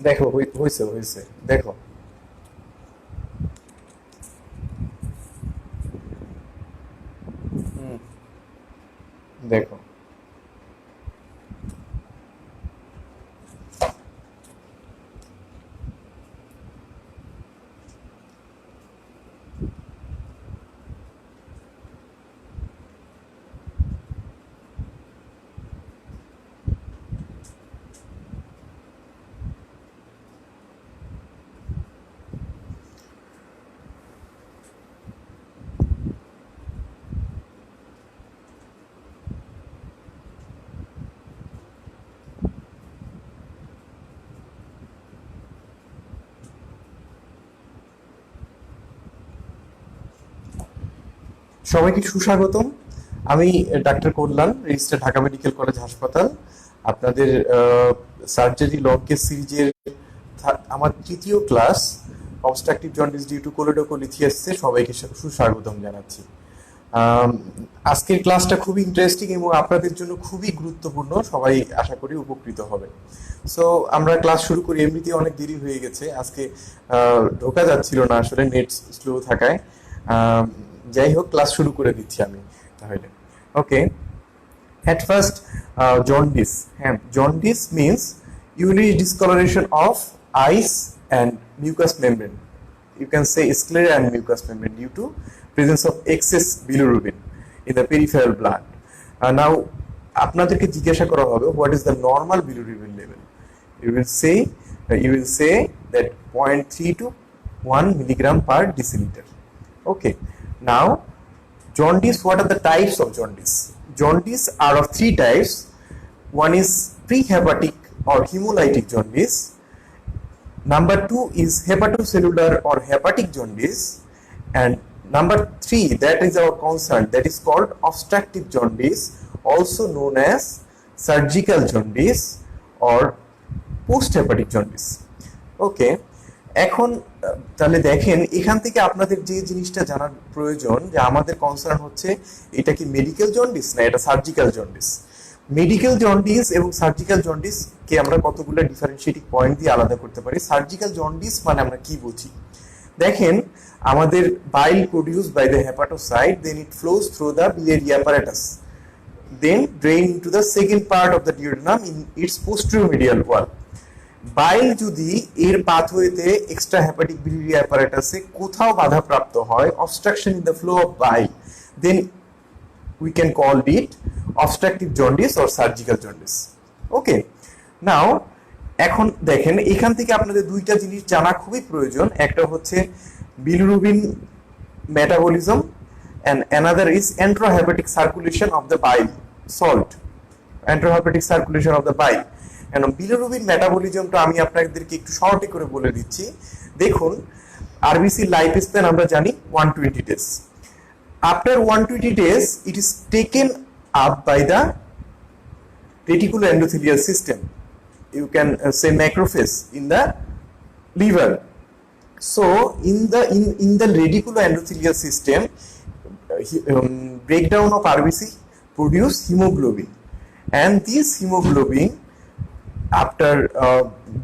দেখো হয়েছে হয়েছে, দেখো। হুম, দেখো। সবাইকে সুস্বাগতম। আমি doctor Kalyan, registrar Dhaka medical college হাসপাতাল। আপনাদের সার্জারি লং কেস সিরিজের আমার তৃতীয় class, obstructive jaundice due to কোলিডোকোলিথিয়াসে সবাইকে সুস্বাগতম জানাচ্ছি। আম, আজকের ক্লাসটা খুবই ইন্টারেস্টিং এবং আপনাদের জন্য খুবই গুরুত্বপূর্ণ, সবাই আশা করি উপকৃত হবে। সো আমরা ক্লাস শুরু করি, এমনিতেই অনেক দেরি হয়ে গেছে আজকে, ঢোকা যাচ্ছিল না আসলে নেট স্লো থাকায়। আম, যাই হোক, ক্লাস শুরু করে দিচ্ছি আমি তাহলে। ওকে, at first, jaundice. Jaundice means urinary discoloration of eyes and mucous membrane. You can say sclera and mucous membrane due to presence of excess bilirubin in the peripheral blood. Now, আপনাদেরকে জিজ্ঞাসা করা হবে what is the normal bilirubin level. You will say that 0.3 to 1 milligram per deciliter. Okay. Now, jaundice, what are the types of jaundice? Jaundice are of three types. One is prehepatic or hemolytic jaundice. Number two is hepatocellular or hepatic jaundice. And number three, that is our concern, that is called obstructive jaundice, also known as surgical jaundice or post-hepatic jaundice. Okay. এখন তাহলে দেখেন, এখান থেকে আপনাদের যে জিনিসটা জানার প্রয়োজন যে আমাদের কনসার্ন হচ্ছে এটা কি মেডিকেল জন্ডিস না এটা সার্জিক্যাল জন্ডিস। মেডিকেল জন্ডিস এবং সার্জিক্যাল জন্ডিস কে আমরা কতগুলো ডিফারেন্সিয়েটিং পয়েন্ট দিয়ে আলাদা করতে পারি। সার্জিক্যাল জন্ডিস মানে আমরা কি বুঝি, দেখেন আমাদের bile produced by the hepatocyte, then it flows through the biliary apparatus, then drain into the second part of the duodenum in its posterior medial wall. Bile যদি এর পাথওয়েতে এক্সট্রা হেপাটিক বিলিয়ারি অ্যাপারেটাসে কোথাও বাধাপ্রাপ্ত হয়, obstruction in the flow of bile, then we can call it obstructive jaundice or surgical jaundice. Okay, now এখন দেখেন এখান থেকে আপনাদের দুইটা জিনিস জানা খুবই প্রয়োজন। একটা হচ্ছে bilirubin metabolism and another is enterohepatic circulation of the bile salt, enterohepatic circulation of the bile. And bilirubin মেটাবলিজমটা আমি আপনাদেরকে একটু শর্টে করে বলে দিচ্ছি। দেখুন, আরবিসি লাইফ স্প্যান আমরা জানি 120 days. After 120 days, it is taken up by the reticuloendothelial system. You can say macrophage in the liver. So in the reticuloendothelial system, breakdown of RBC produce hemoglobin, and this hemoglobin, after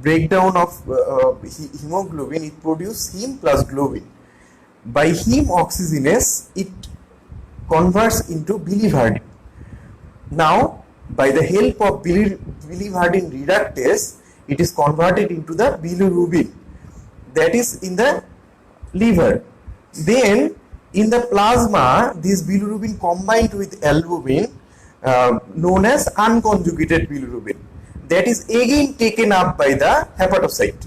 breakdown of hemoglobin, it produces heme plus globin. By heme oxygenase, it converts into biliverdin. Now, by the help of biliverdin reductase, it is converted into the bilirubin that is in the liver. Then, in the plasma, this bilirubin combined with albumin, known as unconjugated bilirubin, that is again taken up by the hepatocyte.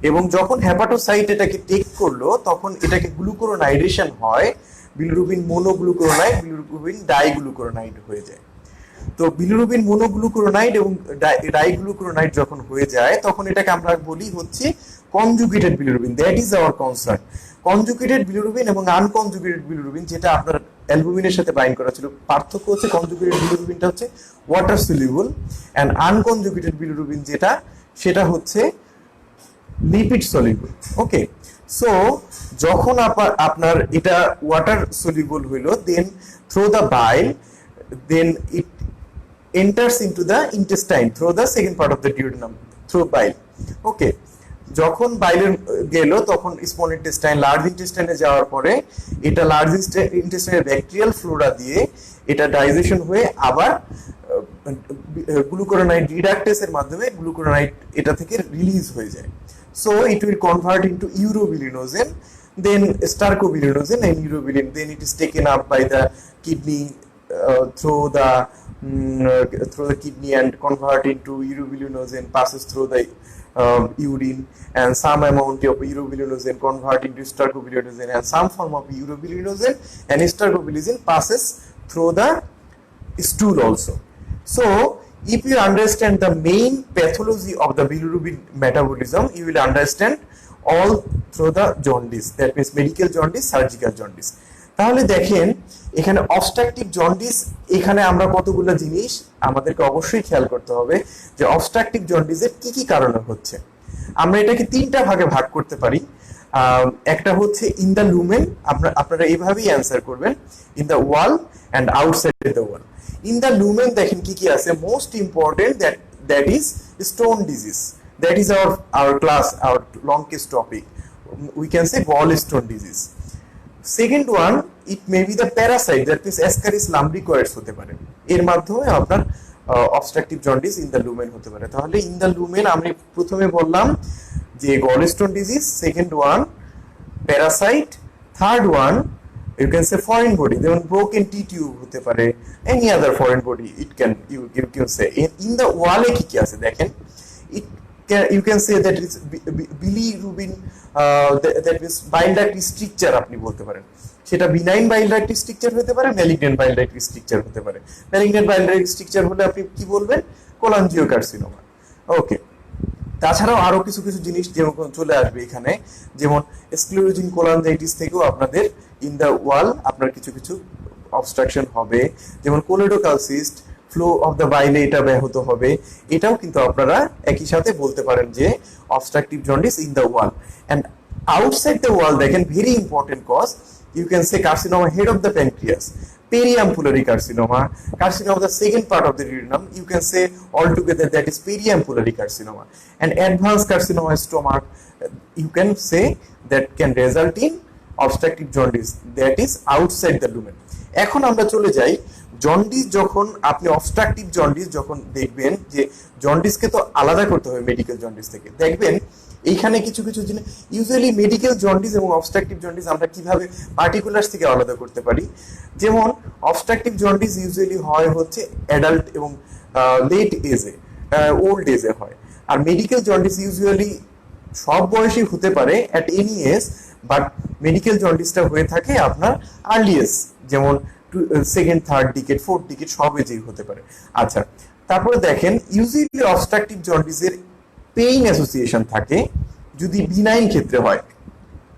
এবং যখন hepatocyte এটাকে take করলো তখন এটাকে glucuronidation হয়, bilirubin মোনোগ্লুকুরোনাইড bilirubin ডাইগ্লুকুরোনাইড হয়ে যায়। তো বিলিরুবিন মোনোগ্লুকুরোনাইড এবং ডাইগ্লুকুরোনাইড যখন হয়ে যায় তখন এটাকে আমরা বলি হচ্ছে conjugated bilirubin. That is our concern. Conjugated bilirubin এবং আনকনজুগেটেড বিলিরুবিন, যেটা আপনার অ্যালবুমিনের সাথে বাইন্ড করা ছিল, পার্থক্য হচ্ছে কনজুগেটেড বিলিরুবিনটা হচ্ছে water soluble and unconjugated bilirubin যেটা, সেটা হচ্ছে লিপিড সলিউবল। ওকে, সো যখন আপনার এটা ওয়াটার সলিউবল হইলো, then through the bile, then it enters into the intestine through the second part of the duodenum, through bile. Okay, যখন বাইলে গেল তখন স্মল ইন্টেস্টাইন লার্জ ইন্টেস্টাইনে যাওয়ার পরে এটা লার্জ ইন্টেস্টাইনের ব্যাকটেরিয়াল ফ্লোরা দিয়ে এটা ডাইজেশন হয়ে আবার গ্লুকুরোনাইড রিডাকটেসের মাধ্যমে গ্লুকুরোনাইড এটা থেকে রিলিজ হয়ে যায়। So it will convert into urobilinogen, then stercobilinogen and urobilin, then it is taken up by the kidney through the kidney and convert into urobilinogen, passes through the urine, and some amount of urobilinogen convert into stercobilinogen, and some form of urobilinogen and stercobilinogen passes through the stool also. So if you understand the main pathology of the bilirubin metabolism, you will understand all through the jaundice, that means medical jaundice, surgical jaundice. তাহলে দেখেন এখানে obstructive jaundice, এখানে আমরা কতগুলো জিনিস আমাদেরকে অবশ্যই খেয়াল করতে হবে যে অবস্ট্রাকটিভ জন্ডিসের কি কি কারণে হচ্ছে। আমরা এটাকে তিনটা ভাগে ভাগ করতে পারি। একটা হচ্ছে ইন দ্য লুমেন, আপনারা এইভাবেই অ্যান্সার করবেন, in the wall and outside the wall. In the lumen দেখেন কি কি আছে, most important that is stone disease, that is our class, our longest topic. We can say gallstone disease. Second one, it may be the parasite, that means Ascaris lumbricoides হতে পারে, এর মাধ্যমে আপনার obstructive jaundice in the lumen হতে পারে। তাহলে in the lumen আমি প্রথমে বললাম যে gallstone disease, second one parasite, third one you can say foreign body, যেমন broken T-tube হতে পারে, any other foreign body it can you can say। in the wall এ কি কি আছে দেখেন, you can say that it's bilirubin, that is bile duct stricture আপনি বলতে পারেন, সেটা বিনাইন বাইল ডাক্ট স্ট্রাকচার হতে পারে, ম্যালিগন্যান্ট বাইল ডাক্ট স্ট্রাকচার হতে পারে। ম্যালিগন্যান্ট বাইল ডাক্ট স্ট্রাকচার হলে আপনি কি বলবেন, কোলাঞ্জিওকার্সিনোমা। ওকে, তাছাড়াও আরো কিছু কিছু জিনিস যেমন চলে আসবে এখানে, যেমন স্ক্লেরোজিং কোলাঞ্জাইটিস থেকেও আপনাদের ইন দ্য ওয়াল আপনার কিছু কিছু অবস্ট্রাকশন হবে, যেমন কোলেডোকালসিস্ট, ফ্লো অফ দ্য বাইলে এটা ব্যাহত হবে, এটাও কিন্তু আপনারা একই সাথে বলতে পারেন যে obstructive jaundice in the wall. And outside the wall দেখেন very important cause, you can say carcinoma head of the pancreas, periampullary carcinoma, carcinoma of the second part of the duodenum, you can say altogether that is periampullary carcinoma, and advanced carcinoma stomach, you can say that can result in obstructive jaundice, that is outside the lumen. এখন আমরা চলে যাই jaundice, যখন আপনি obstructive jaundice যখন দেখবেন, যে জন্ডিসকে তো আলাদা করতে হবে মেডিকেল জন্ডিস থেকে, দেখবেন এইখানে কিছু কিছু জিনিস ইউজুয়ালি মেডিকেল জন্ডিস এবং অবস্ট্রাকটিভ জন্ডিস আমরা কিভাবে পার্টিকুলার্স থেকে আলাদা করতে পারি। যেমন অবস্ট্রাকটিভ জন্ডিস ইউজুয়ালি হয় হচ্ছে অ্যাডাল্ট এবং লেট এজে, ওল্ড এজে হয়, আর মেডিকেল জন্ডিস ইউজুয়ালি সব বয়সেই হতে পারে at any age, but medical জন্ডিসটা হয়ে থাকে আপনার আর্লি এজ, যেমন second, third decade, fourth decade, সব এজেই হতে পারে। আচ্ছা, তারপরে দেখেন ইউজুয়ালি অবস্ট্রাকটিভ জন্ডিসের পেইন অ্যাসোসিয়েশন থাকে যদি বিনাইন ক্ষেত্রে হয়,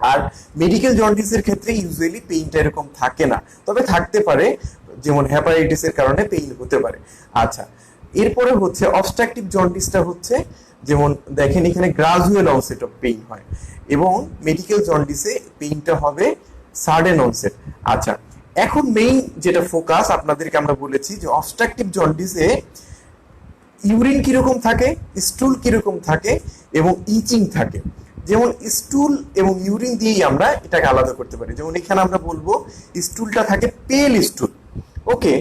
আর মেডিকেল জন্ডিসের ক্ষেত্রে ইউজুয়ালি পেইনটা এরকম থাকে না, তবে থাকতে পারে, যেমন হেপাটাইটিসের কারণে পেইন হতে পারে। আচ্ছা, এরপরে হচ্ছে অবস্ট্রাকটিভ জন্ডিসটা হচ্ছে, যেমন দেখেন এখানে গ্রাজুয়াল অনসেট অফ পেইন হয়, এবং মেডিকেল জন্ডিসে পেইনটা হবে সাডেন অনসেট। আচ্ছা, এখন মেইন যেটা ফোকাস আপনাদেরকে আমরা বলেছি যে অবস্ট্রাকটিভ জন্ডিসে ইউরিন কিরকম থাকে, স্টুল কিরকম থাকে, এবং ইচিং থাকে। যেমন স্টুল এবং ইউরিন দিয়েই আমরা এটাকে আলাদা করতে পারি। যেমন এখানে আমরা বলবো স্টুলটা থাকে পেল স্টুল। ওকে,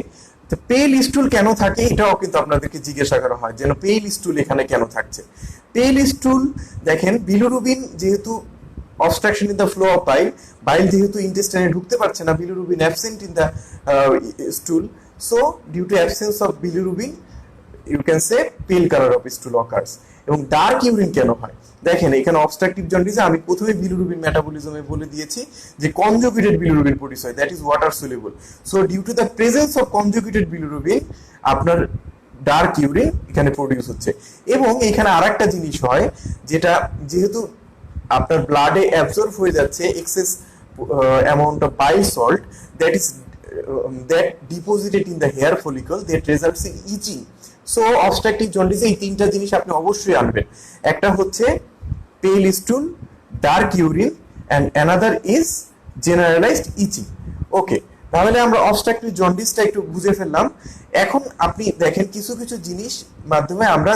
তো পেল স্টুল কেন থাকে এটাও কিন্তু আপনাদেরকে জিজ্ঞাসা করা হয়, যেন পেল স্টুল এখানে কেন থাকছে। পেল স্টুল দেখেন বিলিরুবিন যেহেতু obstruction in the flow of bile, bile যেহেতু ইন্টেস্টাইনে ঢুকতে পারছে না, bilirubin absent in the stool, so due to absence of bilirubin you can say pale color of stool occurs। এবং ডার্ক ইউরিন কেন হয় দেখেন এখানে অবস্ট্রাকটিভ জন্ডিসে আমি প্রথমে বিলিরুবিন মেটাবলিজমে বলে দিয়েছি যে কনজুগেটেড বিলিরুবিন প্রোডিউস হয়, that is water soluble. So due to the presence of conjugated bilirubin আপনার ডার্ক ইউরিন এখানে প্রোডিউস হচ্ছে। এবং এখানে আরেকটা জিনিস হয়, যেটা যেহেতু আপনার ব্লাডে অ্যাবজর্ব হয়ে যাচ্ছে excess amount of bile salt, that is that deposited in the hair follicle, that results in itching. So obstructive জন্ডিসে এই তিনটা জিনিস আপনি অবশ্যই আনবেন, একটা হচ্ছে pale stool, dark urine, and another is generalized itching. Okay, তাহলে আমরা অবস্ট্রাকটিভ জন্ডিসটা একটু বুঝে ফেললাম। এখন আপনি দেখেন কিছু কিছু জিনিস মাধ্যমে আমরা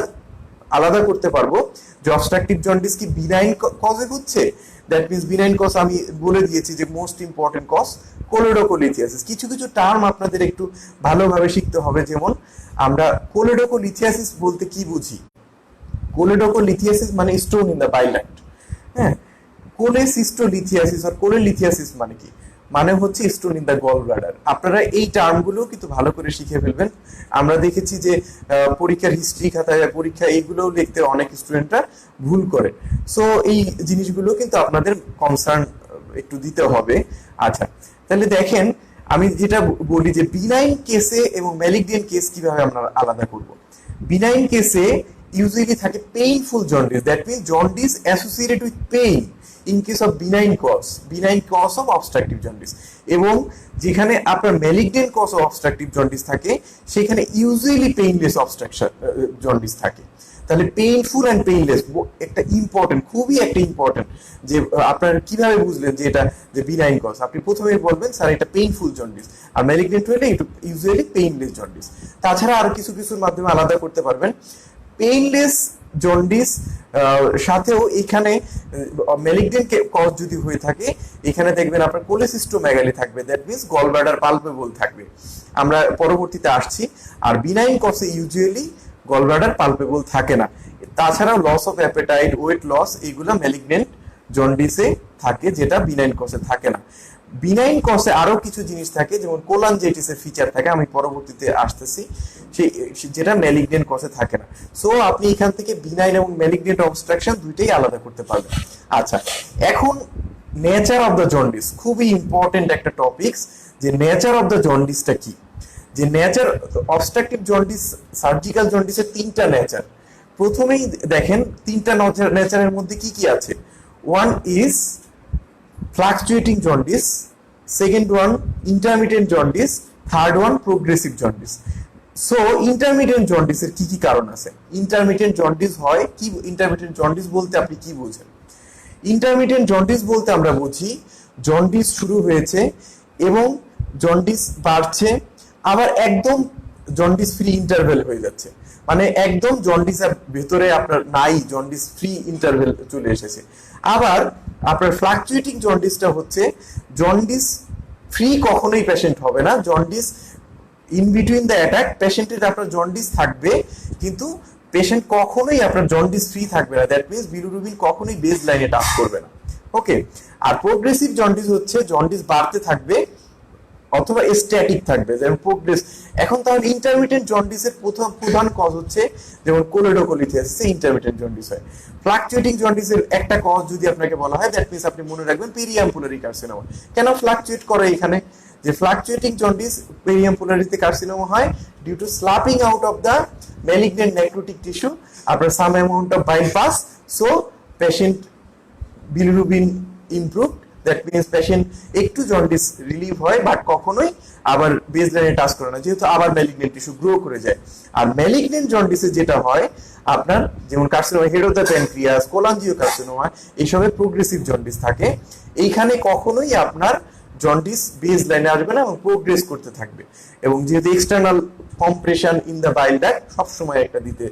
আলাদা করতে পারবো যে অবস্ট্রাকটিভ জন্ডিস কি বিনাইন কজে হচ্ছে। দ্যাট মিনস বিনাইন কজ আমি বলে দিয়েছি যে মোস্ট ইম্পর্টেন্ট কজ কোলেডোকোলিথিয়াসিস। কিছু কিছু টার্ম আপনাদের একটু ভালোভাবে শিখতে হবে, যেমন আমরা কোলেডোকোলিথিয়াসিস বলতে কি বুঝি। কোলেডোকোলিথিয়াসিস মানে stone in the bile duct. হ্যাঁ, কোলেসিস্টোলিথিয়াসিস আর কোলেলিথিয়াসিস মানে কি, মানে হচ্ছে stone in the gall bladder. আপনারা এই টার্মগুলো কিন্তু ভালো করে শিখে ফেলবেন। আমরা দেখেছি যে পরীক্ষার হিস্ট্রি খাতায় পরীক্ষা এইগুলো লিখতে অনেক স্টুডেন্টরা ভুল করে। সো এই জিনিসগুলো কিন্তু আপনাদের কনসার্ন একটু দিতে হবে। আচ্ছা, তাহলে দেখেন আমি যেটা বলি যে বিনাইন কেসে এবং ম্যালিগন্যান্ট কেস কিভাবে আমরা আলাদা করব। বিনাইন কেসে usually থাকে painful jaundice, that means jaundice associated with pain in case of benign cause of obstructive jaundice, এবং যেখানে আপনার malignant cause of obstructive jaundice থাকে সেখানে usually painless obstruction jaundice থাকে। তাহলে পেইনফুল এন্ড পেইনলেস একটা ইম্পর্টেন্ট, খুবই একটা ইম্পর্টেন্ট, যে আপনারা কিভাবে বুঝলেন যে এটা যে বিনাইন কজ। আপনি প্রথমেই বলবেন স্যার এটা পেইনফুল জন্ডিস, আর ম্যালিগন্যান্ট হলে একটু ইউজুয়ালি পেইনলেস জন্ডিস। তাছাড়া আরো কিছু কিছুর মাধ্যমে আলাদা করতে পারবেন। পেইনলেস জন্ডিস সাথেও এখানে ম্যালিগন্যান্ট কজ যদি হয়ে থাকে এখানে দেখবেন আপনার কোলেসিস্টোমেগালি থাকবে, that means gall bladder palpable থাকবে, আমরা পরবর্তীতে আসছি। আর বিনাইন কজে ইউজুয়ালি গল ব্লাডার পালপেবল থাকে না। তাছাড়াও loss of appetite, weight loss, এইগুলো ম্যালিগন্যান্ট জন্ডিসে থাকে, যেটা বিনাইন কজে থাকে না। বিনাইন কজে আরো কিছু জিনিস থাকে, যেমন কোলানজাইটিসের ফিচার থাকে, আমি পরবর্তীতে আসতেছি, যেটা ম্যালিগন্যান্ট কজে থাকে না। সো আপনি এখান থেকে বিনাইন এবং ম্যালিগন্যান্ট অবস্ট্রাকশন দুইটাই আলাদা করতে পারবেন। আচ্ছা, এখন নেচার অফ দ্য জন্ডিস, খুবই ইম্পর্টেন্ট একটা টপিকস, যে নেচার অফ দ্য জন্ডিসটা কি। যে নেচার অবস্ট্রাকটিভ জন্ডিস, সার্জিক্যাল জন্ডিসের তিনটা নেচার। প্রথমেই দেখেন তিনটা নেচারের মধ্যে কি কি আছে। One is fluctuating jaundice, second one intermittent jaundice, third one progressive jaundice. So intermittent জন্ডিসের কি কি কারণ আছে। ইন্টারমিটেন্ট জন্ডিস হয় কি, ইন্টারমিটেন্ট জন্ডিস বলতে আপনি কি বুঝেন। ইন্টারমিটেন্ট জন্ডিস বলতে আমরা বুঝি জন্ডিস শুরু হয়েছে এবং জন্ডিস বাড়ছে, আবার একদম জন্ডিস ফ্রি ইন্টারভেল হয়ে যাচ্ছে, মানে একদম জন্ডিসের ভেতরে আপনার নাই, জন্ডিস ফ্রি ইন্টারভেল চলে এসেছে। আবার আপনার ফ্লাকচুয়েটিং জন্ডিসটা হচ্ছে জন্ডিস ফ্রি কখনোই পেশেন্ট হবে না, jaundice in between the attack পেশেন্টের আপনার জন্ডিস থাকবে, কিন্তু পেশেন্ট কখনোই আপনার জন্ডিস ফ্রি থাকবে না, দ্যাট মিন্স বিলিরুবিন কখনোই বেস লাইনে টাচ করবে না। ওকে, আর প্রোগ্রেসিভ জন্ডিস হচ্ছে জন্ডিস বাড়তে থাকবে অথবা স্ট্যাটিক থাকবে, যেমন প্রোগ্রেস। এখন তাহলে ইন্টারমিটেন্ট জন্ডিসের প্রধান কজ হচ্ছে যেমন কোলেডোকোলিথিয়াসিস, ইন্টারমিটেন্ট জন্ডিস হয়। ফ্লাকচুয়েটিং জন্ডিসের একটা কজ যদি আপনাকে বলা হয়, দ্যাট মিন্স আপনি মনে রাখবেন পেরিয়াম্পুলারি কার্সিনোমা। কেন ফ্লাকচুয়েট করে এখানে, যে ফ্লাকচুয়েটিং জন্ডিস পেরিয়াম্পুলারিতে কার্সিনোমা হয় due to sloughing out of the malignant necrotic tissue, আপনার some amount of bile pass, so patient bilirubin improve, that means patient একটু জন্ডিস রিলিভ হয়, বাট কখনোই আবার বেস লাইনে টাচ করে না, যেহেতু আবার ম্যালিগন্যান্ট টিস্যু গ্রো করে যায়। আর ম্যালিগন্যান্ট জন্ডিসে যেটা হয় আপনার, যেমন carcinoma head of the pancreas, cholangio carcinoma, এইসবের প্রোগ্রেসিভ জন্ডিস থাকে। এইখানে কখনোই আপনার জন্ডিস বেস লাইনে আসবে না এবং প্রোগ্রেস করতে থাকবে, এবং যেহেতু external compression in the bile duct সবসময় একটা দিতে।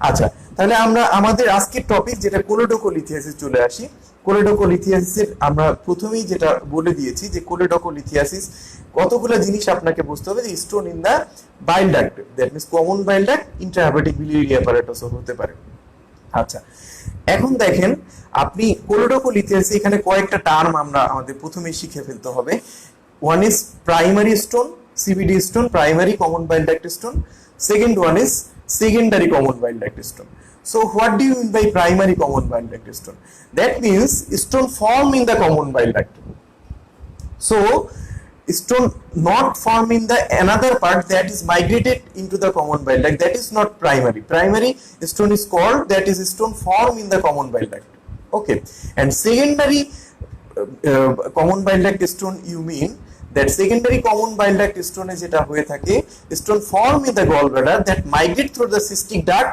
আচ্ছা, তাহলে আমরা আমাদের আজকের টপিক যেটা কোলেডোকোলিথিয়াসিস চলে আসি। কোলেডোকোলিথিয়াসিসের আমরা প্রথমেই যেটা বলে দিয়েছি যে কোলেডোকোলিথিয়াসিস কতগুলো জিনিস আপনাকে বুঝতে হবে, যে stone in the bile duct, that means common bile duct, intrahepatic biliary apparatus হতে পারে। আচ্ছা, এখন দেখেন আপনি কোলেডোকোলিথিয়াসিস এখানে কয়েকটা টার্ম আমরা আমাদের প্রথমেই শিখে ফেলতে হবে। One is primary stone, CBD stone, primary common bile duct stone. Second one is secondary common bile duct stone. So what do you mean by primary common bile duct stone? That means stone form in the common bile duct. So stone not form in the another part that is migrated into the common bile duct, that is not primary. Primary stone is called, that is stone form in the common bile duct. Okay, and secondary common bile duct stone, you mean that secondary common bile duct stone যেটা হয়ে থাকে stone form in the gallbladder that migrate through the cystic duct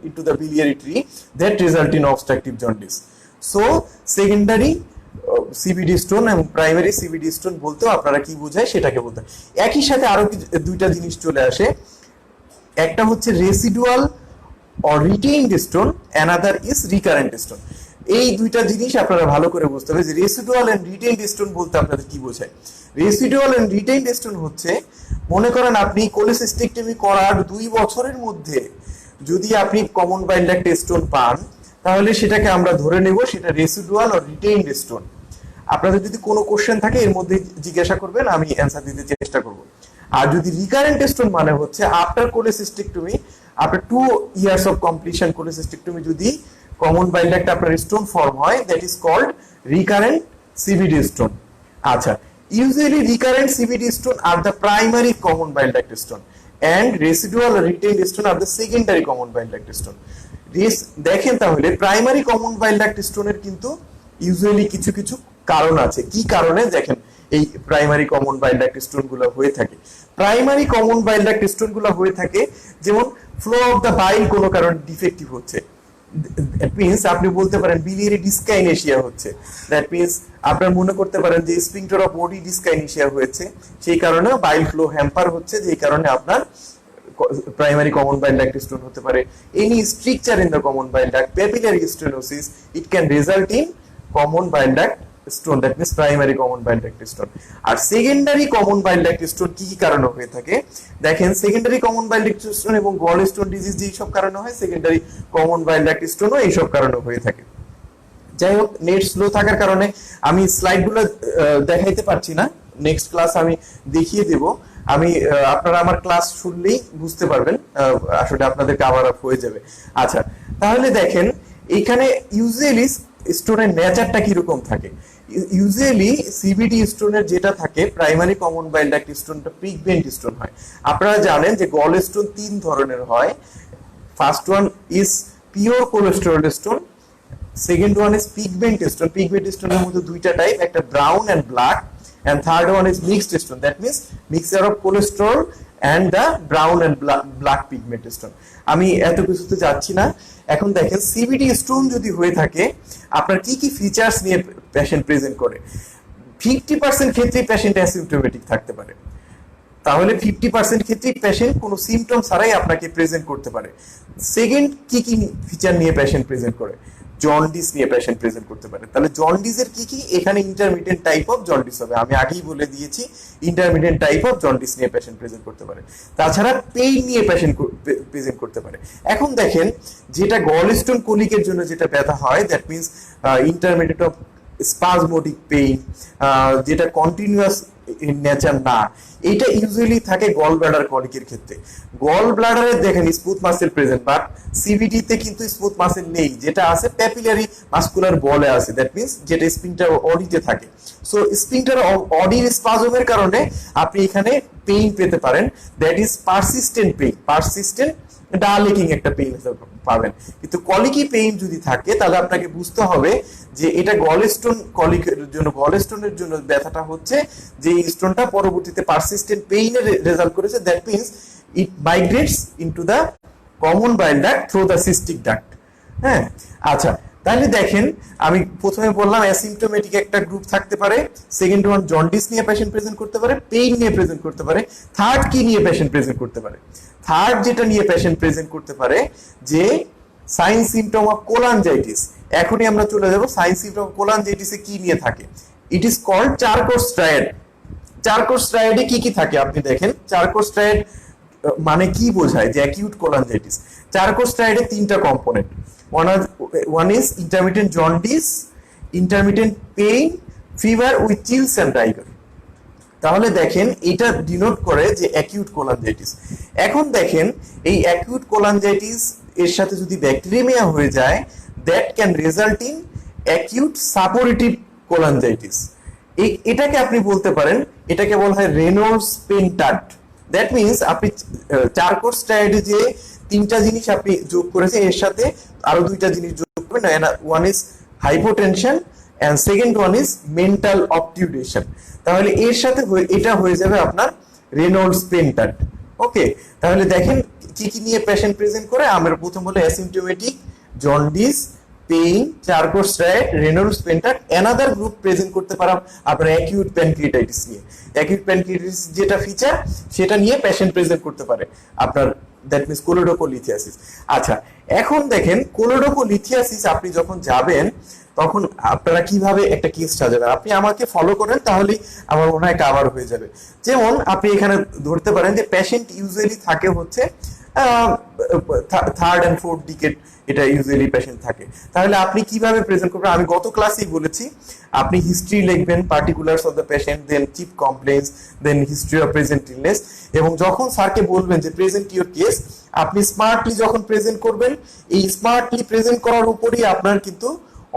into the biliary tree that result in obstructive jaundice. So secondary CBD stone এবং primary CBD stone বলতেও আপনারা কি বোঝায় সেটাকে বলতে। একই সাথে আরো দুইটা জিনিস চলে আসে, একটা হচ্ছে residual or retained stone, another is recurrent stone. এই দুইটা জিনিস আপনারা ভালো করে বুঝতে হবে যে রেসিডুয়াল এন্ড রিটেইনড স্টোন বলতে আপনাদের কি বোঝায়। রেসিডুয়াল এন্ড রিটেইনড স্টোন হচ্ছে, মনে করেন আপনি কোলেসিস্টেক্টমি করার 2 বছরের মধ্যে যদি আপনি কমন বাইল ডাক্ট স্টোন পান, তাহলে সেটাকে আমরা ধরে নেব সেটা রেসিডুয়াল অর রিটেইনড স্টোন। আপনাদের যদি কোনো কোশ্চেন থাকে এর মধ্যে জিজ্ঞাসা করবেন, আমি অ্যান্সার দিতে চেষ্টা করব। আর যদি রিকারেন্ট স্টোন মানে হচ্ছে after cholecystectomy, after 2 years of completion cholecystectomy যদি কমন বাইল ডাক্ট আপনার স্টোন ফর্ম হয়, that is called recurrent CBD stone. আচ্ছা, ইউজুয়ালি রিকারেন্ট সিবিডি স্টোন আর the primary common bile duct stone and residual or retained stone are the secondary common bile duct stone. দেখেন তাহলে primary common bile duct স্টোনের কিন্তু usually কিছু কিছু কারণ আছে। কি কারণে দেখেন এই primary common bile duct stone গুলো হয়ে থাকে? Primary common bile duct stone গুলো হয়ে থাকে যেমন ফ্লো অফ দা বাইল কোনো কারণে ডিফেক্টিভ হচ্ছে, দ্যাট মিন্স আপনি বলতে পারেন বিলিয়ারি ডিসকাইনেশিয়া হচ্ছে, দ্যাট মিন্স আপনার মনে করতে পারেন যে স্ফিংক্টার অফ ওডি ডিসকাইনেশিয়া হয়েছে, সেই কারণে বাইল ফ্লো হ্যাম্পার হচ্ছে, যেই কারণে আপনার primary common bile duct stone হতে পারে। Any structure in the common bile duct, papillary stenosis, it can result in common bile duct stone, that means primary common bile duct stone. আর secondary common bile duct stone কি কি কারণে হয়ে থাকে দেখেন, secondary common bile duct stone এবং gall stone disease যেই সব কারণে হয়, সেকেন্ডারি কমন বাইল ডাক্ট স্টোনও এই সব কারণে হয়ে থাকে। যাই হোক, নেট স্লো থাকার কারণে আমি স্লাইডগুলো দেখাইতে পারছি না, নেক্সট ক্লাস আমি দেখিয়ে দেব। আমি আপনারা আমার ক্লাস শুনলেই বুঝতে পারবেন, আসলে আপনাদের কভার আপ হয়ে যাবে। আচ্ছা, তাহলে দেখেন এখানে ইউজুয়ালি স্টোনের নেচারটা কিরকম থাকে। ইউজুয়ালি সিবিডি স্টোনের যেটা থাকে, প্রাইমারি কমন বাইল ডাক্ট স্টোনটা পিগমেন্ট স্টোন হয়। আপনারা জানেন যে গল স্টোন 3 ধরনের হয়। First one is pure cholesterol stone, second one is pigment stone. Pigment স্টোনের মধ্যে দুইটা টাইপ, একটা brown and black, and third one is mixed stone, that means mixture of cholesterol and the brown and black pigment stone. আমি এত কিছুতে যাচ্ছি না। এখন দেখেন সিবিডি স্টোন যদি হয়ে থাকে, আপনার কি কি ফিচার্স নিয়ে পেশেন্ট প্রেজেন্ট করে। 50% ক্ষেত্রে পেশেন্ট অ্যাসিম্পটোমেটিক থাকতে পারে, তাহলে 50% ক্ষেত্রে পেশেন্ট কোনো সিমটম ছাড়াই আপনাকে প্রেজেন্ট করতে পারে। সেকেন্ড কি কি ফিচার নিয়ে পেশেন্ট প্রেজেন্ট করে, জন্ডিস নিয়ে পেশেন্ট প্রেজেন্ট করতে পারে। তাহলে জন্ডিসের কি কি, এখানে ইন্টারমিডিয়েন্ট টাইপ অফ জন্ডিস হবে, আমি আগেই বলে দিয়েছি ইন্টারমিডিয়েন্ট টাইপ অফ জন্ডিস নিয়ে পেশেন্ট প্রেজেন্ট করতে পারে। তাছাড়া পেইন নিয়ে পেশেন্ট প্রেজেন্ট করতে পারে। এখন দেখেন যেটা গলস্টোন কলিকের জন্য যেটা ব্যথা হয়, that means intermediate of spasmodic pain, যেটা কন্টিনিউয়াস ইন নেচার না, এটা ইউজুয়ালি থাকে গল ব্লাডার কলিকের ক্ষেত্রে। গল ব্লাডারে দেখেন smooth muscle present, but CBD তে কিন্তু স্মুথ মাসেল নেই, যেটা আছে প্যাপিলারি মাসকুলার বলে আছে, দ্যাট মিন্স যেটা স্পিংটার অডিতে থাকে। সো স্পিংটার অডির স্পাজমের কারণে আপনি এখানে পেইন পেতে পারেন, that is persistent pain, persistent dull aching একটা পেইন পাবেন। কিন্তু কলিকি পেইন যদি থাকে, তাহলে আপনাকে বুঝতে হবে যে এটা গলস্টোন কলিকের জন্য, গলস্টোনের জন্য ব্যথাটা হচ্ছে যে স্টোনটা পরবর্তীতে পারসিস্টেন্ট পেইনের রেজাল্ট করেছে, that means it মাইগ্রেটস into the common bile duct through the cystic duct. হ্যাঁ, আচ্ছা, তাহলে দেখেন আমি প্রথমে বললাম অ্যাসিম্পটোমেটিক একটা গ্রুপ থাকতে পারে, সেকেন্ড ওয়ান জন্ডিস নিয়ে পেশেন্ট প্রেজেন্ট করতে পারে, পেইন নিয়ে প্রেজেন্ট করতে পারে, থার্ড কি নিয়ে পেশেন্ট প্রেজেন্ট করতে পারে, থার্ড যেটা নিয়ে পেশেন্ট প্রেজেন্ট করতে পারে যে সাইন সিমটম অফ কোলানজাইটিস। এখনই আমরা চলে যাব সাইন সিমটম অফ কোলানজাইটিসে কি নিয়ে থাকে। It is called Charcot's triad. Charcot's ট্রায়াডে কি কি থাকে আপনি দেখেন। চারকোস ট্রায়াড মানে কি বোঝায় যে অ্যাকিউট কোলানজাইটিস। চারকোস ট্রায়াডে 3টা component, one is intermittent jaundice, intermittent pain, fever with chills and rigor. তাহলে দেখেন এটা ডিনোট করে যে অ্যাকিউট কোলানজাইটিস। এখন দেখেন এই অ্যাকিউট কোলানজাইটিস এর সাথে যদি ব্যাকটেরিয়া হয়ে যায়, that can result in acute suppurative cholangitis. এটাকে আপনি বলতে পারেন, এটাকে বলা হয় রেনল্ডস পেন্টাট। দ্যাট মিন্স আপনি চারকোস ট্রায়াডে যে 3টা জিনিস আপনি যোগ করেছেন, এর সাথে আরো 2টা জিনিস যোগ করবেন, one is hypotension and second one is mental obtundation. তাহলে এর সাথে এটা হয়ে যাবে আপনার রেনল্ডস পেন্টাট। ওকে, তাহলে দেখেন কি কি নিয়ে পেশেন্ট প্রেজেন্ট করে। আমরা প্রথম হলো asymptomatic, jaundice, pain, Charcot's triad, Reynolds pentad. Another group present করতে পারা আপনার অ্যাকিউট প্যানক্রিয়াটাইটিস নিয়ে। অ্যাকিউট প্যানক্রিয়াটাইটিস যেটা ফিচার, সেটা নিয়ে পেশেন্ট প্রেজেন্ট করতে পারে আপনার দ্যাট মিন্স কোলোডোকোলিথিয়াসিস। আচ্ছা, এখন দেখেন কোলোডোকোলিথিয়াসিস আপনি যখন যাবেন তখন আপনারা কিভাবে একটা কেস সাজাবেন, আপনি আমাকে ফলো করেন তাহলেই আমার মনে হয় কাভার হয়ে যাবে। যেমন আপনি এখানে ধরতে পারেন যে পেশেন্ট ইউজুয়ালি থাকে হচ্ছে থার্ড অ্যান্ড ফোর্থ ডিকেড, এটা ইউজুয়ালি পেশেন্ট থাকে। তাহলে আপনি কিভাবে প্রেজেন্ট করবেন, আমি গত ক্লাসেই বলেছি, আপনি হিস্ট্রি লিখবেন, particulars of the patient, then chief complaints, then history of present illness, এবং যখন স্যারকে বলবেন যে প্রেজেন্ট ইউর কেস, আপনি স্মার্টলি যখন প্রেজেন্ট করবেন, এই স্মার্টলি প্রেজেন্ট করার উপরই আপনার কিন্তু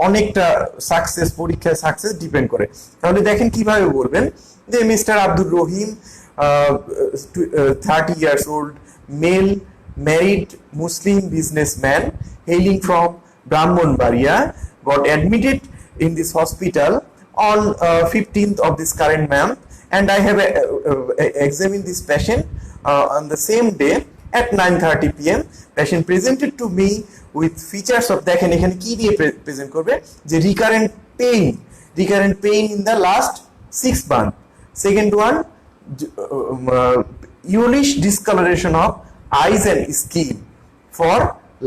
অনেকটা সাকসেস, পরীক্ষায় সাকসেস ডিপেন্ড করে। তাহলে দেখেন কিভাবে বলবেন যে mister Abdur Rahim, 30 years old, male, married Muslim businessman hailing from Brahmanbaria, got admitted in this hospital on 15th of this current month, and I have examined this patient on the same day at 9:30 p.m. Patient presented to me with features of, দেখেন এখানে কি দিয়ে present করবে, যে recurrent pain in the last 6 months. Second one, yellowish discoloration of eyes and skin for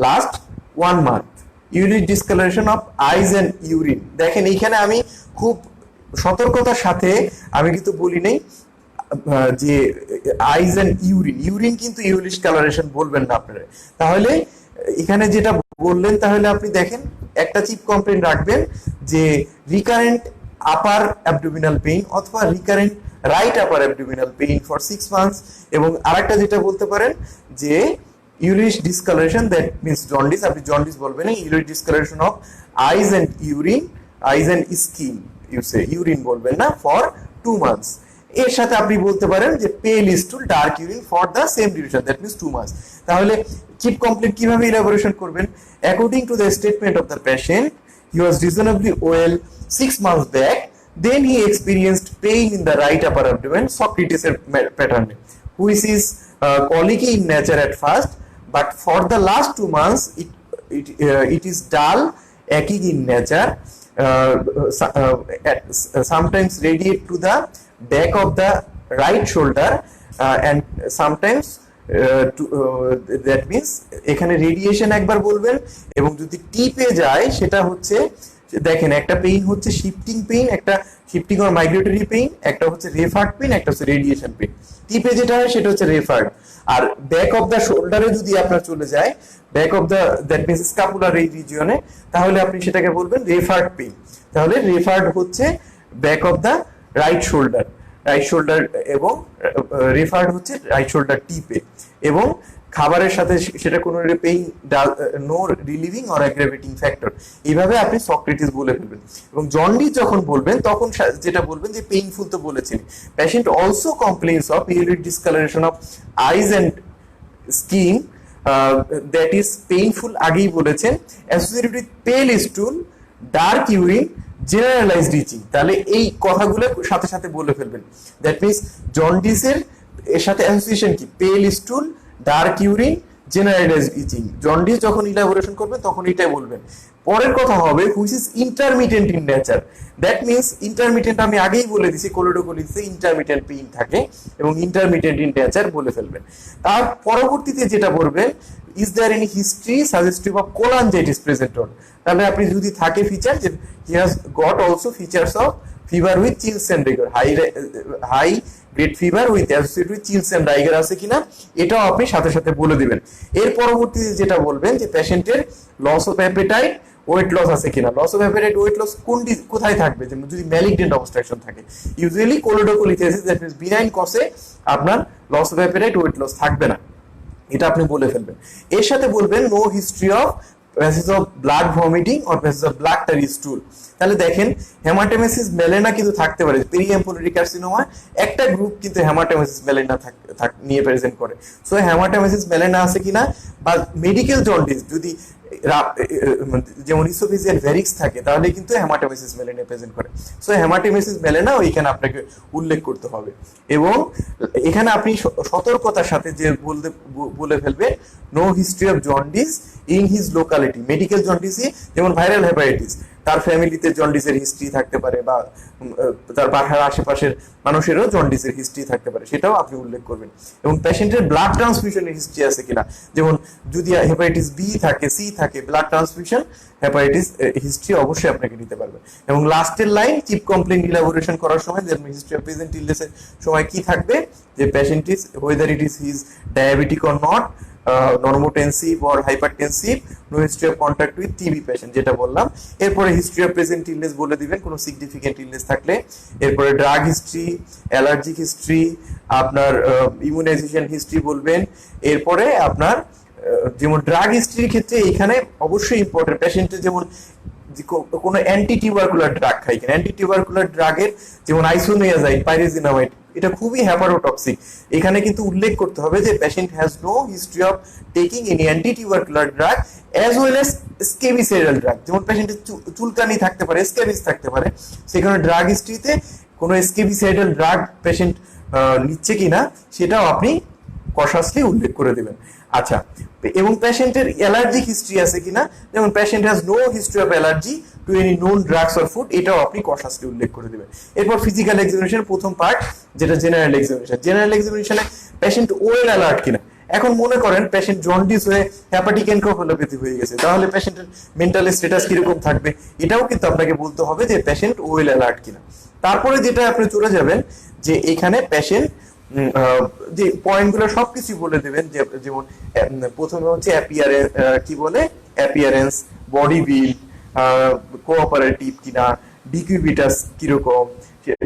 last 1 month. Yellowish discoloration of eyes and urine. দেখেন এইখানে আমি খুব সতর্কতার সাথে আমি কিন্তু বলি নেই যে আইজ এন্ড ইউরিন কিন্তু ইউলিশ কালারেশন বলবেন না আপনারা। তাহলে এখানে যেটা বললেন, তাহলে আপনি দেখেন একটা চিপ কমপ্লেইন রাখবেন যে রিকারেন্ট আপার অ্যাবডোমিনাল পেইন অথবা recurrent right upper abdominal pain for 6 months, এবং আরেকটা যেটা বলতে পারেন যে yellowish discolouration, that means jaundice, আপনি জন্ডিস বলবেন না, yellowish discolouration of eyes and skin, urine বলবেন না, ফর 2 মান্থস। এর সাথে আপনি বলতে পারেন যে পেল stool, dark urine for the same duration, that means 2 months. তাহলে চিপ কমপ্লেইন কিভাবে ইলাবোরেশন করবেন, according to the statement of the patient, he was reasonably well 6 months back, then he experienced pain in the right upper abdomen, Socrates pattern, which is colicky in nature at first, but for the last 2 months it is dull, aching in nature, sometimes radiate to the back of the right shoulder, and sometimes that means এখানে radiation একবার বলবেন, এবং যদি টিপে যায় সেটা হচ্ছে, দেখেন একটা পেইন হচ্ছে শিফটিং পেইন, একটা শিফটিং অর মাইগ্রেটরি পেইন, একটা হচ্ছে রেফার্ড পেইন, একটা হচ্ছে রেডিয়েশন পেইন। টিপে যেটা হয় সেটা হচ্ছে রেফার্ড। আর ব্যাক অফ দ্য শোল্ডারে যদি আপনার চলে যায়, back of the that means scapular এই রিজিয়নে, তাহলে আপনি সেটাকে বলবেন রেফার্ড পেইন। তাহলে রেফার্ড হচ্ছে back of the right shoulder, এবং রেফার্ড হচ্ছে রাইট শোল্ডার টিপে, এবং খাবারের সাথে সেটা কোনো pain, no relieving or aggravating factor, এইভাবে আপনি সক্রেটিস বলে ফেলবেন। এবং জন্ডিস যখন বলবেন তখন যেটা বলবেন যে পেইনফুল তো বলেছেন, patient also complains of uric discoloration of eyes and skin, that is painful, আগেই বলেছেন, associated with pale stool, dark urine, generalized itching. তাহলে এই কথাগুলো সাথে সাথে বলে ফেলবেন। দ্যাট মিন্স জন্ডিসের এর সাথে অ্যাসোসিয়েশন কি, পেল স্টুল, ডার্ক ইউরিন, জেনারেলাইজড ইচিং। জন্ডিস যখন ইলাবোরেশন করবেন তখন এটাই বলবেন। পরের কথা হবে which is intermittent in nature, that means intermittent, আমি আগেই বলে দিছি কোলোডোকোলিসে ইন্টারমিটেন্ট পেইন থাকে, এবং ইন্টারমিটেন্ট ইন নেচার বলে ফেলবেন। তার পরবর্তীতে যেটা বলবেন, is there any history suggestive of cholangitis present on, তাহলে আপনি যদি থাকে ফিচার যে he has got also features of fever with chills and rigor, high grade fever with associated with chills and rigor আছে কিনা, এটাও আপনি সাথে সাথে বলে দিবেন। এর পরবর্তীতে যেটা বলবেন যে পেশেন্টের loss of appetite, weight loss আছে কিনা। Loss of appetite, weight loss কোথায় থাকবে, যেমন যদি ম্যালিগনেন্ট অবস্ট্রাকশন থাকে, usually choledocholithiasis, that means benign কসে আপনার loss of appetite, weight loss থাকবে না, এটা আপনি বলে ফেলবেন। এর সাথে বলবেন no history of passage of blood vomiting or passage of black tarry stool. তাহলে দেখেন হেমাটোমেসিস মেলেনা কিন্তু থাকতে পারে, পেরিএমপোলারি কার্সিনোমা একটা গ্রুপ কিন্তু হেমাটোমেসিস মেলেনা নিয়ে প্রেজেন্ট করে। সো হেমাটোমেসিস মেলেনা আছে কিনা, বা মেডিকেল জন্ডিস যদি যেমন ইসোফেজিয়াল ভেরিক্স থাকে, তাহলে কিন্তু হেমাটোমেসিস মেলেনা প্রেজেন্ট করে। সো হেমাটোমেসিস মেলেনা ওইখানে আপনাকে উল্লেখ করতে হবে, এবং এখানে আপনি সতর্কতার সাথে যে বলে ফেলবে no history of jaundice in his locality, medical জন্ডিসে যেমন ভাইরাল হেপাটাইটিস, তার ফ্যামিলিতে জন্ডিসের হিস্ট্রি থাকতে পারে, বা তার বাসার আশেপাশের মানুষেরও জন্ডিসের হিস্ট্রি থাকতে পারে, সেটাও আপনি উল্লেখ করবেন। এবং পেশেন্টের ব্লাড ট্রান্সফিউশনের হিস্ট্রি আছে কিনা, যেমন যদি হেপাটাইটিস বি থাকে, সি থাকে, ব্লাড ট্রান্সফিউশন হেপাটাইটিস হিস্ট্রি অবশ্যই আপনাকে নিতে পারবেন। এবং লাস্টের লাইন, চিপ কমপ্লেইন ইলাবোরেশন করার সময় হিস্ট্রি অফ প্রেজেন্ট ইলনেসের সময় কি থাকবে, যে patient is whether it is his diabetic or not, normotensive or hypertensive, no history of contact with TB patient, যেটা বললাম। এরপরে হিস্ট্রি অফ প্রেজেন্ট ইলনেস বলে দিবেন, কোনো সিগনিফিকেন্ট ইলনেস থাকলে। এরপরে ড্রাগ হিস্ট্রি, অ্যালার্জিক হিস্ট্রি, আপনার ইমিউনাইজেশন হিস্ট্রি বলবেন। এরপরে আপনার যেমন ড্রাগ হিস্ট্রির ক্ষেত্রে এখানে অবশ্যই ইম্পর্টেন্ট, পেশেন্টের যেমন কোনো অ্যান্টি টিউবারকুলার ড্রাগ খাই কিনা। অ্যান্টি টিউবারকুলার ড্রাগের যেমন আইসোনিয়াজাইড, পাইরিজিনামাইড, এটা খুবই হ্যাপারোটক্সিক। এখানে কিন্তু উল্লেখ করতে হবে যে patient has no history of taking any anti tubercular drug as well as scabicidal drug. যেমন পেশেন্টের চুলকানি থাকতে পারে, স্কেবিস থাকতে পারে, সেখানে ড্রাগ হিস্ট্রিতে কোনো স্কেবিসাইডাল ড্রাগ পেশেন্ট নিচ্ছে কিনা সেটাও আপনি কশাসলি উল্লেখ করে দেবেন। আচ্ছা, এবং পেশেন্টের অ্যালার্জিক হিস্ট্রি আছে কিনা, যেমন patient has no history of allergy to any known drugs or food, এটাও আপনি কশাসলি উল্লেখ করে দেবেন। এরপর ফিজিক্যাল এক্সামিনেশন প্রথম পার্ট, যেটা জেনারেল এক্সামিনেশন। জেনারেল এক্সামিনেশনে পেশেন্ট ওয়েল অ্যালার্ট কিনা। এখন মনে করেন পেশেন্ট জন্ডিস হয়ে হেপাটিক এনকেফালোপ্যাথি হয়ে গেছে, তাহলে পেশেন্টের মেন্টাল স্ট্যাটাস কিরকম থাকবে, এটাও কিন্তু আপনাকে বলতে হবে যে পেশেন্ট ওয়েল অ্যালার্ট কিনা। তারপরে যেটা আপনি চলে যাবেন, যে এখানে পেশেন্ট যে পয়েন্টগুলো সবকিছু বলে দেবেন, যেমন প্রথমে হচ্ছে কি বলে অ্যাপিয়ারেন্স, বডি বিল্ড, কোঅপারেটিভ কিনা, ডিকিউবিটাস কিরকম,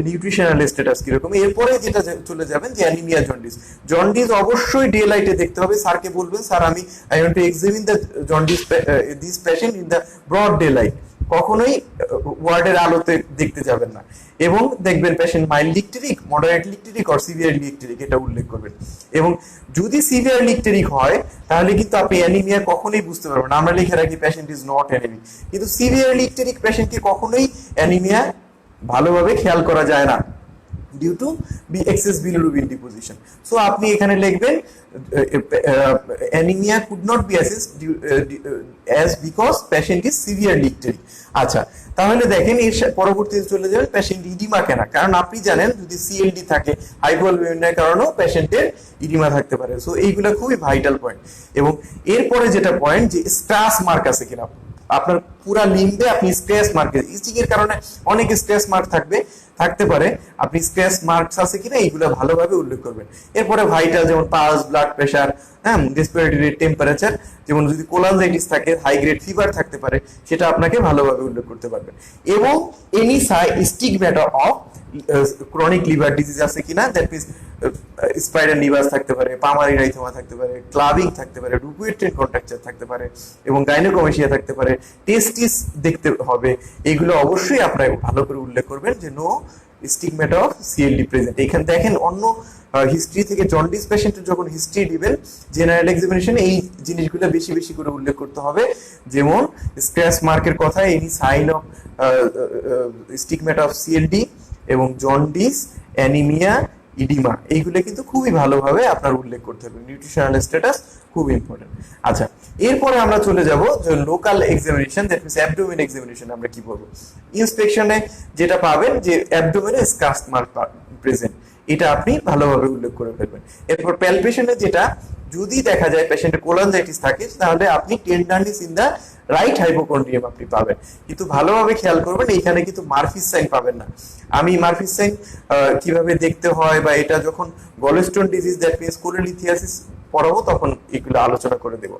নিউট্রিশনাল স্ট্যাটাস কিরকম। এরপরে যেটা চলে যাবেন যে অ্যানিমিয়া, জন্ডিস। জন্ডিস অবশ্যই ডে লাইটে দেখতে হবে। স্যারকে বলবেন, sir I want to examine the jaundice this patient in the broad day light. কখনোই ওয়ার্ডের আলোতে দেখতে যাবেন না। এবং দেখবেন patient mild icteric, moderate icteric or severely icteric, এটা উল্লেখ করবেন। এবং যদি সিভিয়ারলি ইকটেরিক হয় তাহলে কিন্তু আপনি অ্যানিমিয়া কখনোই বুঝতে পারবেন না। আমরা লিখে রাখি পেশেন্ট ইজ নট অ্যানিমিক, কিন্তু সিভিয়ারলি ইকটেরিক পেশেন্টকে কখনোই অ্যানিমিয়া ভালোভাবে খেয়াল করা যায় না, due to excess bilirubin deposition. So আপনি এখানে লিখবেন anemia could not be assessed as because patient is severely icteric. আচ্ছা, তাহলে দেখেন এর পরবর্তীতে চলে যাবেন পেশেন্ট ইডিমা কেন। কারণ আপনি জানেন যদি সিএলডি থাকে, হাইপোঅ্যালবুমিনের কারণেও পেশেন্টের ইডিমা থাকতে পারে। সো এইগুলা খুবই ভাইটাল পয়েন্ট। এবং এরপরে যেটা পয়েন্ট, যে স্ক্র্যাচ মার্ক আছে কিনা। আপনার পুরা লিম্বে আপনি স্ক্র্যাচ মার্ক, ইচিং এর কারণে অনেক স্ক্র্যাচ মার্ক থাকতে পারে, আপনি স্ক্র্যাচ মার্কস আছে কিনা এইগুলো ভালোভাবে উল্লেখ করবেন। এরপরে ভাইটাল, যেমন pulse, blood pressure, respiratory rate, temperature, যেমন যদি কোলানজাইটিস থাকে, হাই গ্রেড ফিভার থাকতে পারে, সেটা আপনাকে ভালোভাবে উল্লেখ করতে পারবেন। এবং any stigmata of chronic liver disease আছে কিনা, দ্যাট মিনস স্পাইরাল লিভার থাকতে পারে, পামারি রাইথোমা থাকতে পারে, ক্লাবিং থাকতে পারে, ডুপুয়েট্রেন কন্ট্রাকচার থাকতে পারে, এবং গাইনোকমেশিয়া থাকতে পারে, টেস্টিস দেখতে হবে। এগুলো অবশ্যই আপনারা ভালো করে উল্লেখ করবেন যে নো স্টিগম্যাটা অফ সিএলডি প্রেজেন্ট। এখানে দেখেন অন্য হিস্ট্রি থেকে জন্ডিস পেশেন্টের যখন হিস্ট্রি দিবেন জেনারেল এক্সামিনেশনে, এই জিনিসগুলো বেশি বেশি করে উল্লেখ করতে হবে। যেমন স্ক্র্যাচ মার্কের কথা, any sign of stigmata of CLD, এবং জন্ডিস, অ্যানিমিয়া, ইডিমা, এইগুলো কিন্তু খুবই ভালোভাবে আপনার উল্লেখ করতে হবে। নিউট্রিশনাল স্ট্যাটাস খুব ইম্পর্টেন্ট। আচ্ছা, এরপরে আমরা চলে যাব যে local examination, that means abdomen examination. আমরা কি করব, ইন্সপেকশনে যেটা পাবেন যে অ্যাবডোমেনে স্ক্র্যাচ মার্ক প্রেজেন্ট, এটা আপনি ভালোভাবে উল্লেখ করে ফেলবেন। এরপর প্যালপেশনে যেটা, যদি দেখা যায় পেশেন্টের কোলানজাইটিস থাকে, তাহলে আপনি tenderness in the right hypochondrium আপনি পাবেন। কিন্তু ভালোভাবে খেয়াল করবেন, এইখানে কিন্তু মারফিস সাইন পাবেন না। আমি মারফিস সাইন কিভাবে দেখতে হয়, বা এটা যখন গলস্টোন ডিজিজ, দ্যাট মিনস কোলোলিথিয়াসিস পড়াবো, তখন এগুলো আলোচনা করে দেব।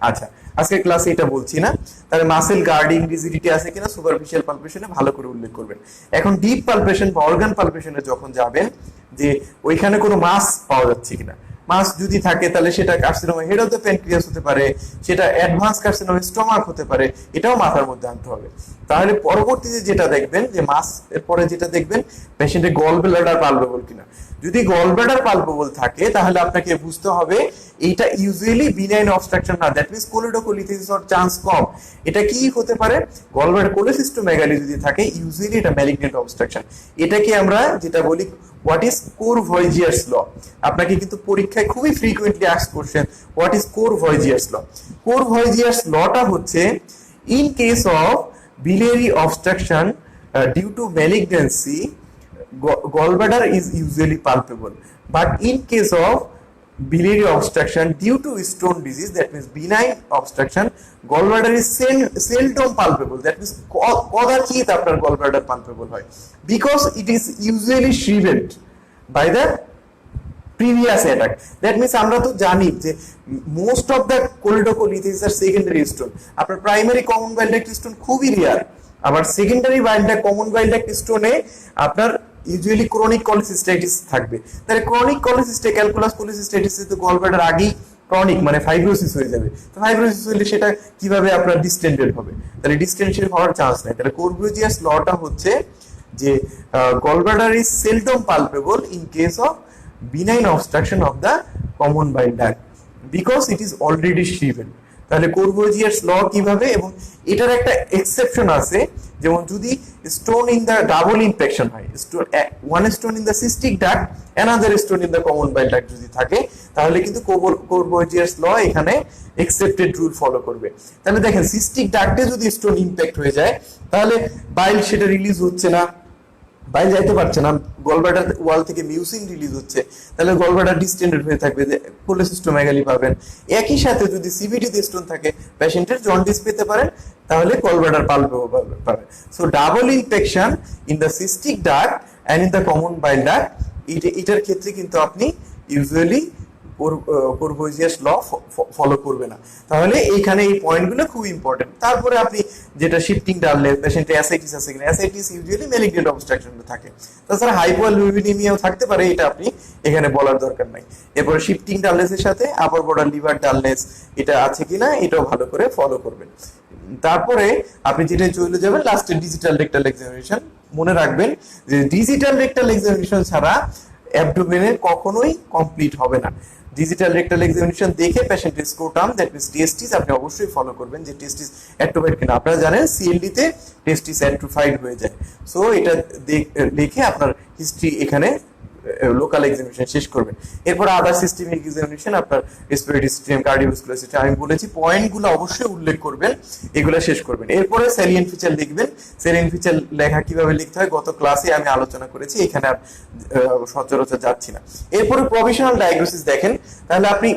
আচ্ছা, আজকের ক্লাসে এটা বলছি না। তাহলে মাসেল গার্ডিং রিজিডিটি আছে কিনা সুপারফিশিয়াল পালপেশনে ভালো করে উল্লেখ করবেন। এখন ডিপ পালপেশন বা অর্গান পালপেশনে যখন যাবেন, যে ওইখানে কোনো মাস পাওয়া যাচ্ছে কিনা। মাস যদি থাকে তাহলে সেটা carcinoma head of the pancreas হতে পারে, সেটা অ্যাডভান্স কার্সিনোমা স্টোমাক হতে পারে, এটাও মাথার মধ্যে আনতে হবে। তাহলে পরবর্তীতে যেটা দেখবেন, যে মাস এর পরে যেটা দেখবেন পেশেন্টের গল ব্লাডার পালপেবল কিনা। যদি গল ব্লাডার পালপেবল থাকে তাহলে আপনাকে বুঝতে হবে এইটা ইউজুয়ালি বিনাইন অবস্ট্রাকশন না, দ্যাট মিনস কোলিডোকোলিথিসিস এর চান্স কম। এটা কি হতে পারে, গল ব্লাডার কোলিসিস্টোমেগালি যদি থাকে, ইউজুয়ালি এটা ম্যালিগন্যান্ট অবস্ট্রাকশন। এটাকে আমরা যেটা বলি হোয়াট ইজ কোর-ভয়েজিয়ার্স ল। আপনাকে কিন্তু পরীক্ষায় খুবই frequently ask question, what is Courvoisier's law. Courvoisier's লটা হচ্ছে, in case of biliary obstruction due to malignancy, gallbladder is usually palpable. But in case of biliary obstruction due to stone disease, that means benign obstruction, gallbladder is seldom palpable. That means কদাচিৎ আপনার gallbladder palpable হয়, because it is usually shriveled by the previous attack. That means আমরা তো জানি যে most of the choledocholitis are secondary stone. আপনার primary common bile duct stone খুবই rare, আবার secondary bile duct common bile duct স্টোনে আপনার ইউজুয়ালি ক্রনিক কোলিসিস্টাইটিস থাকবে। তাহলে ক্রনিক কোলিসিস্টে ক্যালকুলাস কোলিসিস্টাইটিস তো গলব্লাডার আগেই ক্রনিক মানে ফাইব্রোসিস হয়ে যাবে। তো ফাইব্রোসিস হলে সেটা কিভাবে আপনার ডিস্টেন্ডেড হবে? তাহলে ডিস্টেন্সিয়াল হওয়ার চান্স নাই। তাহলে কোরবুজিয়াস লটা হচ্ছে যে gallbladder is seldom palpable in case of benign obstruction of the common bile duct because it is already shriveled. তাহলে কোরবুজিয়াস ল কিভাবে, এবং এটার একটা এক্সেপশন আছে, যেমন যদি stone in the double infection হয়, one stone in the cystic duct another stone in the common bile duct যদি থাকে, তাহলে কিন্তু কোরবুজিয়াস ল এখানে এক্সেপ্টেড রুল ফলো করবে। তাহলে দেখেন সিস্টিক ডাক্টে যদি স্টোন ইমপ্যাক্ট হয়ে যায়, তাহলে বাইল সেটা রিলিজ হচ্ছে না, বাইরে যাইতে পারছে না, গলব্লাডার ওয়াল থেকে মিউসিন রিলিজ হচ্ছে, তাহলে গলব্লাডার ডিস্টেন্ডেড হয়ে থাকবে, কোলেসিস্টোমেগালি পাবেন। একই সাথে যদি সিভিটি তে স্টোন থাকে, পেশেন্টের জন্ডিস পেতে পারেন, তাহলে গলব্লাডার পালপেবল পাবে। So double infection in the cystic duct and in the common bile duct, এটার ক্ষেত্রে কিন্তু আপনি ইউজুয়ালি কোরবুজিয়াস ল ফলো করবে না। তাহলে এইখানে এই পয়েন্টগুলো খুব ইম্পর্টেন্ট। তারপরে আপনি যেটা শিফটিং ডাললে পেশেন্টে অ্যাসাইটিস আছে কিনা, অ্যাসাইটিস ইউজুয়ালি ম্যালিগন্যান্ট অবস্ট্রাকশন থাকে, তাছাড়া হাইপোঅ্যালবুমিনিমিয়াও থাকতে পারে, এটা আপনি এখানে বলার দরকার নাই। এরপরে শিফটিং ডালনেসের সাথে আপার বর্ডার লিভার ডালনেস এটা আছে কিনা এটাও ভালো করে ফলো করবেন। তারপরে আপনি যেটা চলে যাবেন লাস্টে ডিজিটাল রেকটাল এক্সামিনেশন। মনে রাখবেন যে ডিজিটাল রেকটাল এক্সামিনেশন ছাড়া অ্যাবডোমেনে কখনোই কমপ্লিট হবে না। ডিজিটাল রেকটাল এক্সামিনেশন দেখে পেশেন্টের স্ক্রোটাম দ্যাট মিন্স টেস্টিস আপনি অবশ্যই ফলো করবেন যে টেস্টিস অ্যাট্রোফাইড কিনা। আপনারা জানেন সিএলডি তে টেস্টিস অ্যাট্রোফাইড হয়ে যায়, সো এটা দেখে আপনার হিস্ট্রি এখানে লোকাল এক্সামিনেশন শেষ করবেন। এরপর আদার সিস্টেমিক এক্সামিনেশন, আপনার রেসপিরেটরি সিস্টেম, কার্ডিওভাস্কুলার সিস্টেম, আমি বলেছি পয়েন্টগুলো অবশ্যই উল্লেখ করবেন, এগুলো শেষ করবেন। এরপরে স্যালিয়েন্ট ফিচার লিখবেন। স্যালিয়েন্ট ফিচার লেখা কিভাবে লিখতে হয় গত ক্লাসে আমি আলোচনা করেছি, এখানে আর সচরাচর যাচ্ছি না। এরপরে প্রভিশনাল ডায়াগনোসিস দেখেন, তাহলে আপনি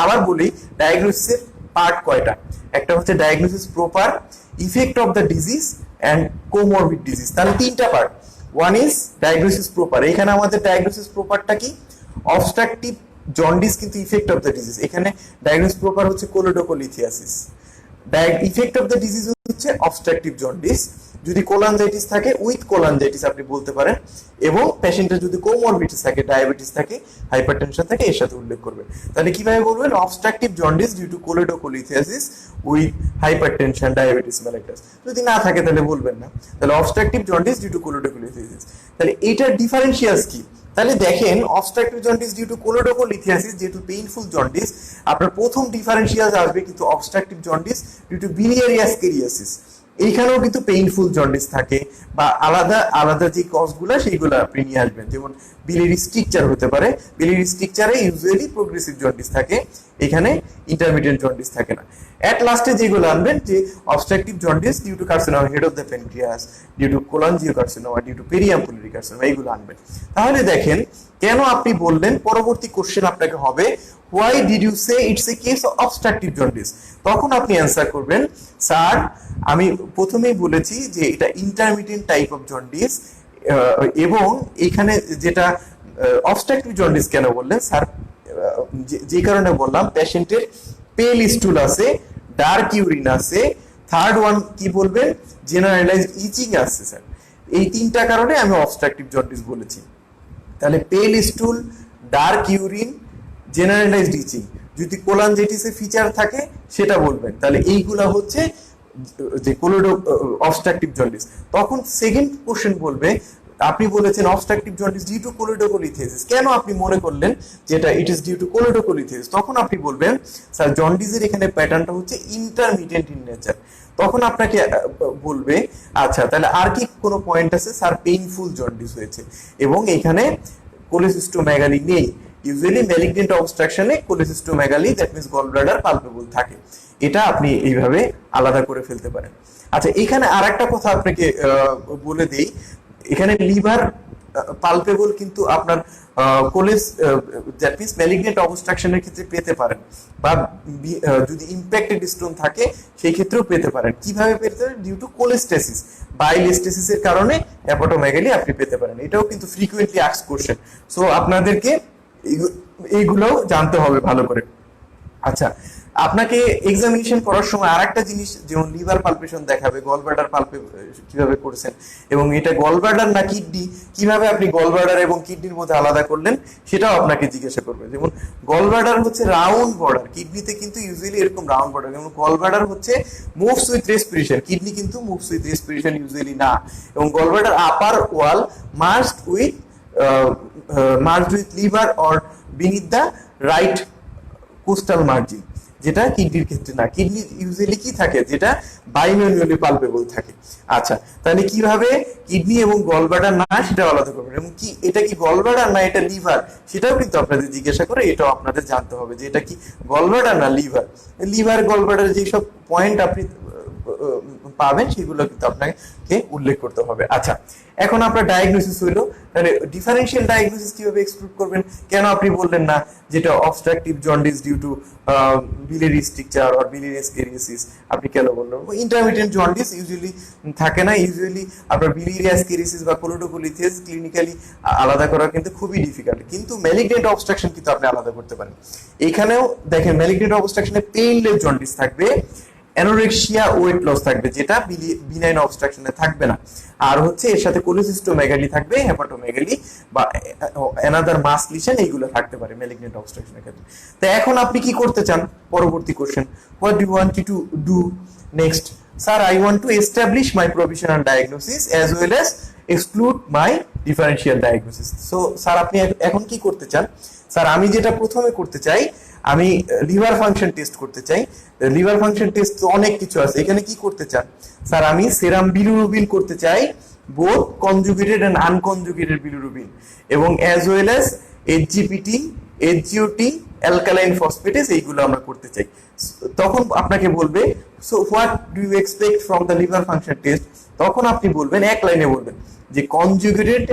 আবার বলি ডায়াগনোসিসের পার্ট কয়টা? একটা হচ্ছে diagnosis proper, effect of the disease and comorbid disease, তাহলে তিনটা part. One is diagnosis proper. এখানে আমাদের ডায়াগনোসিস প্রপারটা কি? অবস্ট্রাকটিভ জন্ডিস কিন্তু ইফেক্ট অফ দ্য ডিজিজ, এখানে ডায়াগনোসিস প্রপার হচ্ছে choledocholithiasis. Effect of the disease হচ্ছে অবস্ট্রাকটিভ জন্ডিস। যদি কোলানজাইটিস থাকে উইথ কোলানজাইটিস আপনি বলতে পারেন, এবং পেশেন্টের যদি কোমরবিডিটিস থাকে, ডায়াবেটিস থাকে, হাইপারটেনশন থাকে, এর সাথে উল্লেখ করবেন। তাহলে কিভাবে বলবেন? Obstructive jaundice due to choledocholithiasis with hypertension, diabetes mellitus. যদি না থাকে তাহলে বলবেন না। তাহলে obstructive jaundice due to choledocholithiasis. তাহলে এটার ডিফারেন্সিয়াস কি? তাহলে দেখেন obstructive jaundice due to choledocholithiasis যেহেতু পেইনফুল জন্ডিস, আপনার প্রথম ডিফারেন্সিয়াস আসবে কিন্তু obstructive jaundice due to biliary ascariasis. এইখানেও কিন্তু পেইনফুল জন্ডিস থাকে, বা আলাদা আলাদা যে কজগুলো সেইগুলো আপনি নিয়ে আসবেন। যেমন বিলিয়ারি স্ট্রিকচার হতে পারে, বিলিয়ারি স্ট্রিকচারে ইউজুয়ালি প্রোগ্রেসিভ জন্ডিস থাকে, এখানে ইন্টারমিডিয়েট জন্ডিস থাকে না। এট লাস্টে যেগুলো আনবেন যে obstructive jaundice due to carcinoma head of the pancreas, due to cholangiocarcinoma, due to periampullary carcinoma, এইগুলো আনবেন। তাহলে দেখেন কেন আপনি বললেন, পরবর্তী কোশ্চেন আপনাকে হবে why did you say it's a case of obstructive jaundice? তখন আপনি অ্যান্সার করবেন, স্যার আমি প্রথমেই বলেছি যে এটা ইন্টারমিডিয়েট টাইপ অফ জন্ডিস, এবং এখানে যেটা অবস্ট্রাকটিভ জন্ডিস কেন বললেন স্যার? যে কারণে বললাম পেশেন্টের পেল স্টুল আছে, ডার্ক ইউরিন আছে, থার্ড ওয়ান কি বলবেন? জেনারেলাইজড ইচিং আছে স্যার। এই তিনটা কারণে আমি অবস্ট্রাকটিভ জন্ডিস বলেছি। তাহলে পেল স্টুল, ডার্ক ইউরিন, জেনারেলাইজড ইচিং, যদি কোলানজাইটিসের ফিচার থাকে সেটা বলবেন। তাহলে এইগুলা হচ্ছে যে অবস্ট্রাকটিভ জন্ডিস। তখন সেকেন্ড কোশ্চেন বলবে, আপনি বলেছেন অবস্ট্রাকটিভ জন্ডিস ডিউ টু কোলোডোকোলিথিয়াসিস, কেন আপনি মনে করলেন যেটা ইট ইজ ডিউ টু কোলোডোকোলিথিয়াসিস? তখন আপনি বলবেন স্যার জন্ডিসের এখানে প্যাটার্নটা হচ্ছে ইন্টারমিডিয়েট ইন নেচার। তখন আপনাকে বলবে আচ্ছা তাহলে আর কি কোনো পয়েন্ট আছে? স্যার পেইনফুল জন্ডিস হয়েছে এবং এখানে কোলেসিস্টোমেগালি নেই, ইউজুয়ালি ম্যালিগনেন্ট অবস্ট্রাকশনে cholecystomegaly that means gall bladder palpable থাকে। এটা আপনি এইভাবে আলাদা করে ফেলতে পারেন। আচ্ছা, এখানে আরেকটা কথা আপনাকে বলে দেই, এখানে লিভার পালপেবল কিন্তু আপনার কোলেস দ্যাট মিন্স ম্যালিগনেন্ট অবস্ট্রাকশনের ক্ষেত্রে পেতে পারেন, বা যদি ইমপ্যাক্টেড স্টোন থাকে সেই ক্ষেত্রেও পেতে পারেন। কিভাবে পেতে পারেন? ডিউ টু কোলেস্টেসিস, বাইল স্টেসিসের কারণে হেপাটোমেগালি আপনি পেতে পারেন। এটাও কিন্তু ফ্রিকুয়েন্টলি আস্কড কোশ্চেন, সো আপনাদেরকে এইগুলোও জানতে হবে ভালো করে। আচ্ছা, আপনাকে এক্সামিনেশন করার সময় আরেকটা জিনিস, যেমন লিভার পালপেশন দেখাবে, গল ব্লাডার কিভাবে করেছেন, এবং এটা গল ব্লাডার না কিডনি, কিভাবে আপনি গল ব্লাডার এবং কিডনির মধ্যে আলাদা করলেন সেটাও আপনাকে জিজ্ঞাসা করবে। যেমন গল ব্লাডার হচ্ছে রাউন্ড বর্ডার, কিডনিতে কিন্তু ইউজুয়ালি এরকম রাউন্ড বর্ডার, যেমন গল ব্লাডার হচ্ছে মুভস উইথ রেসপিরেশন, কিডনি কিন্তু মুভস উইথ রেসপিরেশন ইউজুয়ালি না। এবং gall bladder upper wall merged with liver or beneath the right costal margin, যেটা কিডনির ক্ষেত্রে না। কিডনি ইউজুয়ালি কি থাকে, যেটা বাইম্যানুয়ালি পালপেবল থাকে। আচ্ছা, তাহলে কিভাবে কিডনি এবং গল ব্লাডার না সেটা আলাদা করবেন, এবং কি এটা কি গল ব্লাডার না এটা লিভার সেটাও কিন্তু আপনাদের জিজ্ঞাসা করে, এটাও আপনাদের জানতে হবে যে এটা কি গল ব্লাডার না লিভার। লিভার গল ব্লাডার যেসব পয়েন্ট আপনি পাবেন সেগুলো কিন্তু আপনাকে উল্লেখ করতে হবে। আচ্ছা, এখন আপনার ডায়াগনোসিস হইলো, তাহলে ডিফারেন্সিয়াল ডায়াগনোসিস কিভাবে এক্সক্লুড করবেন? কেন আপনি বললেন না যেটা obstructive jaundice due to biliary stricture or biliary ascariasis, আপনি কেন বললেন? ইন্টারমিটেন্ট জন্ডিস ইউজুয়ালি থাকে না, ইউজুয়ালি আপনার biliary ascariasis বা কোলোটোকোলিথিয়াস ক্লিনিক্যালি আলাদা করা কিন্তু খুবই ডিফিকাল্ট, কিন্তু ম্যালিগনেন্ট অবস্ট্রাকশন কিন্তু আপনি আলাদা করতে পারেন। এখানেও দেখেন ম্যালিগনেন্ট অবস্ট্রাকশনে পেইনলেস জন্ডিস থাকবে, অ্যানোরেক্সিয়া, ওয়েট লস থাকবে, যেটা বিনাইন অবস্ট্রাকশনে থাকবে না। আর হচ্ছে এর সাথে কোলেসিস্টোমেগালি থাকবে, হেপাটোমেগালি বা অ্যানাদার মাস লিশন, এইগুলো থাকতে পারে ম্যালিগনেন্ট অবস্ট্রাকশনের ক্ষেত্রে। তো এখন আপনি কি করতে চান? পরবর্তী question, what do you want to do next? Sir, I want to establish my provisional diagnosis as well as exclude my differential diagnosis. So sir, আপনি এখন কি করতে চান? স্যার, আমি যেটা প্রথমে করতে চাই, আমি লিভার ফাংশন টেস্ট করতে চাই। লিভার ফাংশন টেস্ট তো অনেক কিছু আছে, এখানে কি করতে চান? স্যার, আমি সেরাম বিলিরুবিন করতে চাই, both conjugated and unconjugated bilirubin, এবং as well as HGPT, HGOT, alkaline phosphatase, এইগুলো আমরা করতে চাই। তখন আপনাকে বলবে, so what do you expect from the liver function test? তখন আপনি বলবেন, এক লাইনে বলবেন যে কনজুগেটেড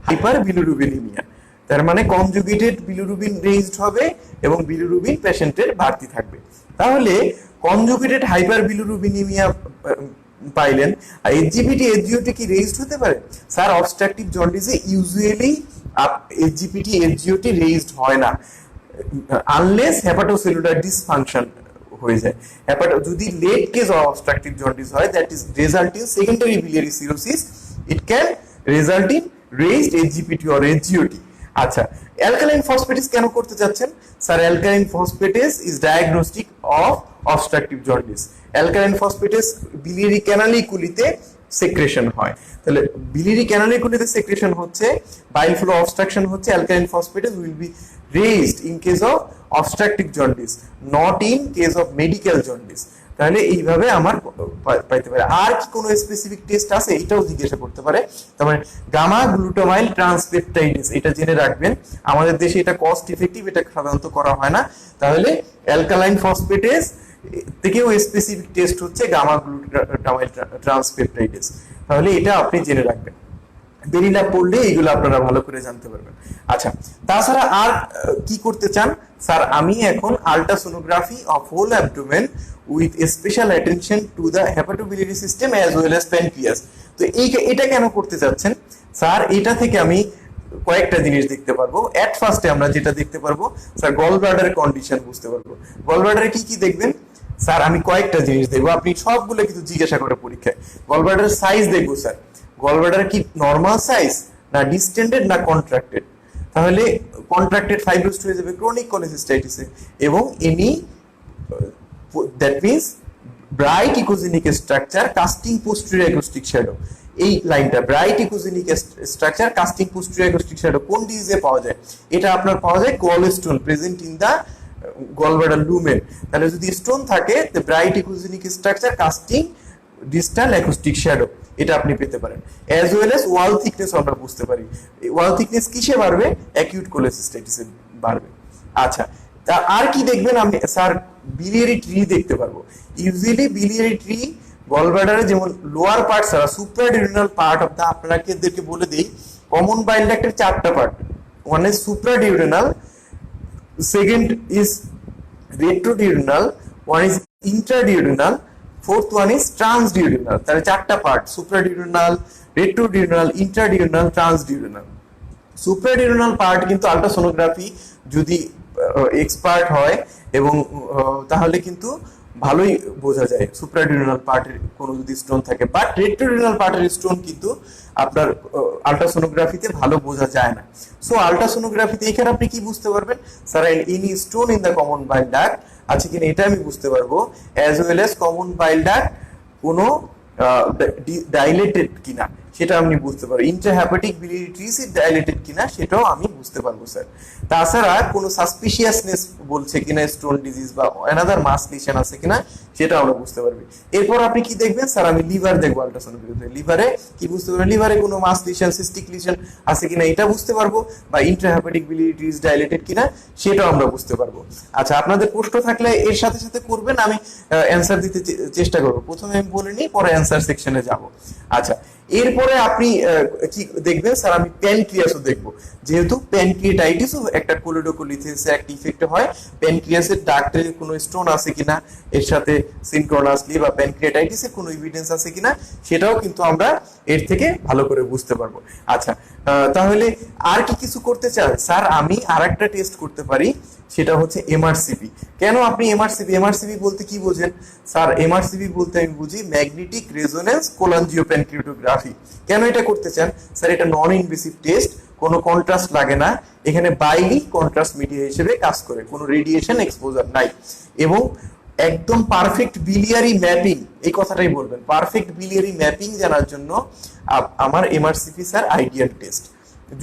হাইপার বিলিরুবিনিমিয়া, তার মানে কনজুগেটেড বিলিরুবিন রেইজড হবে এবং বিলিরুবিন পেশেন্টের বাড়তি থাকবে। তাহলে কনজুগেটেড হাইপার বিলিরুবিনিমিয়া পাইলেন, আর এইচজিপিটি, এইচজিওটি কি রেইজড হতে পারে? স্যার, অবস্ট্রাকটিভ জন্ডিসে ইউজুয়ালি এইচজিপিটি, এইচজিওটি রেইজড হয় না আনলেস হেপাটোসেলুলার ডিসফাংশন হয়ে যায়। যদি late case of obstructive jaundice হয়, that is result in secondary biliary cirrhosis, it can result in raised HGPT or HGOT. আচ্ছা, অ্যালকালাইন ফসফেটেস কেন করতে যাচ্ছেন? Sir, alkaline phosphatase is diagnostic of obstructive jaundice. Alkaline phosphatase biliary ক্যানালিকুলিতে secretion হয়। তাহলে biliary ক্যানালিকুলিতে secretion হচ্ছে, bile flow obstruction হচ্ছে, alkaline phosphatase will be raised in case of obstructive jaundice, not in case of medical jaundice. তাহলে এইভাবে আমার পাইতে পারে। আর কি কোনো স্পেসিফিক টেস্ট আছে, এটাও জিজ্ঞাসা করতে পারে। তারপরে গামা গ্লুটামাইল ট্রান্সপেপটাইডেস, এটা জেনে রাখবেন, আমাদের দেশে এটা কস্ট ইফেক্টিভ, এটা সাধারণত করা হয় না। তাহলে অ্যালকালাইন ফসফেটেস থেকেও স্পেসিফিক টেস্ট হচ্ছে গামা গ্লুটামাইল ট্রান্সপেপটাইডেস। তাহলে এটা আপনি জেনে রাখবেন, বেরিলা পড়লে এইগুলো আপনারা ভালো করে জানতে পারবেন। আচ্ছা, তাছাড়া আর কি করতে চান? স্যার, আমি এখন ultrasonography of whole abdomen with special attention to the hepatobiliary system as well as pancreas. তো এটা কেন করতে যাচ্ছেন? স্যার, এটা থেকে আমি কয়েকটা জিনিস দেখতে পারবো। এট ফার্স্টে আমরা যেটা দেখতে পারবো, স্যার, গল ব্লাডারের কন্ডিশন বুঝতে পারবো। গল ব্লাডারে কি কি দেখবেন? স্যার, আমি কয়েকটা জিনিস দেখবো, আপনি সবগুলো কিন্তু জিজ্ঞাসা করে পরীক্ষায়। গল ব্লাডারের সাইজ দেখবো। স্যার, গল ব্লাডার কি নর্মাল সাইজ, না ডিস্টেন্ডেড, না কন্ট্রাক্টেড? তাহলে কন্ট্রাক্টেড ফাইব্রোসড হয়ে যাবে ক্রনিক কোলেসিস্টাইটিসে, এবং any that means bright echogenic structure casting posterior acoustic shadow. এই লাইনটা, bright echogenic structure casting posterior acoustic shadow, কোন ডিজিজে পাওয়া যায়? এটা আপনার পাওয়া যায় কোলেস্টোন present in the gallbladder lumen. তাহলে যদি স্টোন থাকে, the bright echogenic structure casting distal acoustic shadow, এটা আপনি পেতে পারেন। অ্যাজ ওয়েল অ্যাজ ওয়াল থিকনেস আমরা বুঝতে পারি। ওয়াল থিকনেস কিসে বাড়বে? অ্যাকিউট কোলেসিস্টাইটিসে বাড়বে। আচ্ছা, তা আর কি দেখবেন আমি স্যার? বিলিয়ারি ট্রি দেখতে পারবো। ইউজুয়ালি বিলিয়ারি ট্রি গলব্লাডারে যেমন লোয়ার পার্ট ছাড়া সুপ্রাডিউরিনাল পার্ট অফ দা, আপনাদেরকে বলে দিই, কমন বাইল ডাক্টের 4টা part. One is supraduodenal, second is retroduodenal, one is intraduodenal, fourth one is transduodenal. তাহলে 4টা part: supraduodenal, retroduodenal, intraduodenal, transduodenal. Supraduodenal part কিন্তু আল্ট্রাসোনোগ্রাফি যদি এক্সপার্ট হয় এবং তাহলে কিন্তু ভালোই বোঝা যায় সুপ্রাডিউরিনাল পার্টের কোনো যদি স্টোন থাকে। বাট রেট্রোডিউরিনাল পার্টের স্টোন কিন্তু আপনার আল্ট্রাসোনোগ্রাফিতে ভালো বোঝা যায় না। সো আল্ট্রাসোনোগ্রাফিতে এখানে আপনি কি বুঝতে পারবেন? Sir any stone in the common bile duct আছে কিনা এটা আমি বুঝতে পারবো, as well age common bile duct কোনো ডাইলেটেড কিনা সেটা আমি বুঝতে পারবো, ইন্ট্রাহেপাটিক বিলিয়ারি ট্রি ডাইলেটেড কিনা সেটাও আমি বুঝতে পারবো স্যার। তাছাড়া কোনো সাসপিশিয়াসনেস বলছে কিনা স্টোন ডিজিজ বা অ্যানাদার মাস লিশন আছে কিনা সেটা আমরা বুঝতে পারবি। এরপর আপনি কি দেখবেন? স্যার আমি লিভার দেখবো আল্ট্রাসোনোগ্রাফিতে। লিভারে কি বুঝতে পারবেন? লিভারে কোনো মাস লিশন, সিস্টিক লিশন আছে কিনা এটা বুঝতে পারবো, বা ইন্ট্রাহেপাটিক বিলিয়ারি ট্রি ডাইলেটেড কিনা সেটাও আমরা বুঝতে পারবো। আচ্ছা, আপনাদের প্রশ্ন থাকলে এর সাথে সাথে করবেন, আমি অ্যান্সার দিতে চেষ্টা করবো। প্রথমে আমি বলে নিই, পরে অ্যান্সার সেকশনে যাব। আচ্ছা, এরপরে আপনি কি দেখবেন? স্যার আমি প্যানক্রিয়াসও দেখবো, যেহেতু প্যানক্রিয়াটাইটিসও একটা কোলিডোকোলিথিসের একটা ইফেক্ট হয়। প্যানক্রিয়াসের ডাক্টের কোনো স্টোন আছে কিনা, এর সাথে সিনক্রোনাসলি বা প্যানক্রিয়াটাইটিসের কোনো এভিডেন্স আছে কিনা সেটাও কিন্তু আমরা এর থেকে ভালো করে বুঝতে পারবো। আচ্ছা, তাহলে আর কি কিছু করতে চান? স্যার আমি আর একটা টেস্ট করতে পারি, সেটা হচ্ছে এমআরসিপি। কেন আপনি এমআরসিপি? এমআরসিপি বলতে কি বোঝেন? স্যার এমআরসিপি বলতে আমি বুঝি ম্যাগনেটিক রেজোনেন্স কোলাঞ্জিওপ্যানক্রিয়াটোগ্রাফি। কেন এটা করতে চান? স্যার এটা নন ইনভেসিভ টেস্ট, কোনো কন্ট্রাস্ট লাগে না, এখানে বাইলি কন্ট্রাস্ট মিডিয়া হিসেবে কাজ করে, কোনো রেডিয়েশন এক্সপোজার নাই, এবং একদম পারফেক্ট বিলিয়ারি ম্যাপিং, এই কথাটাই বলবেন। পারফেক্ট বিলিয়ারি ম্যাপিং জানার জন্য আমার এমআরসিপি স্যার আইডিয়াল টেস্ট।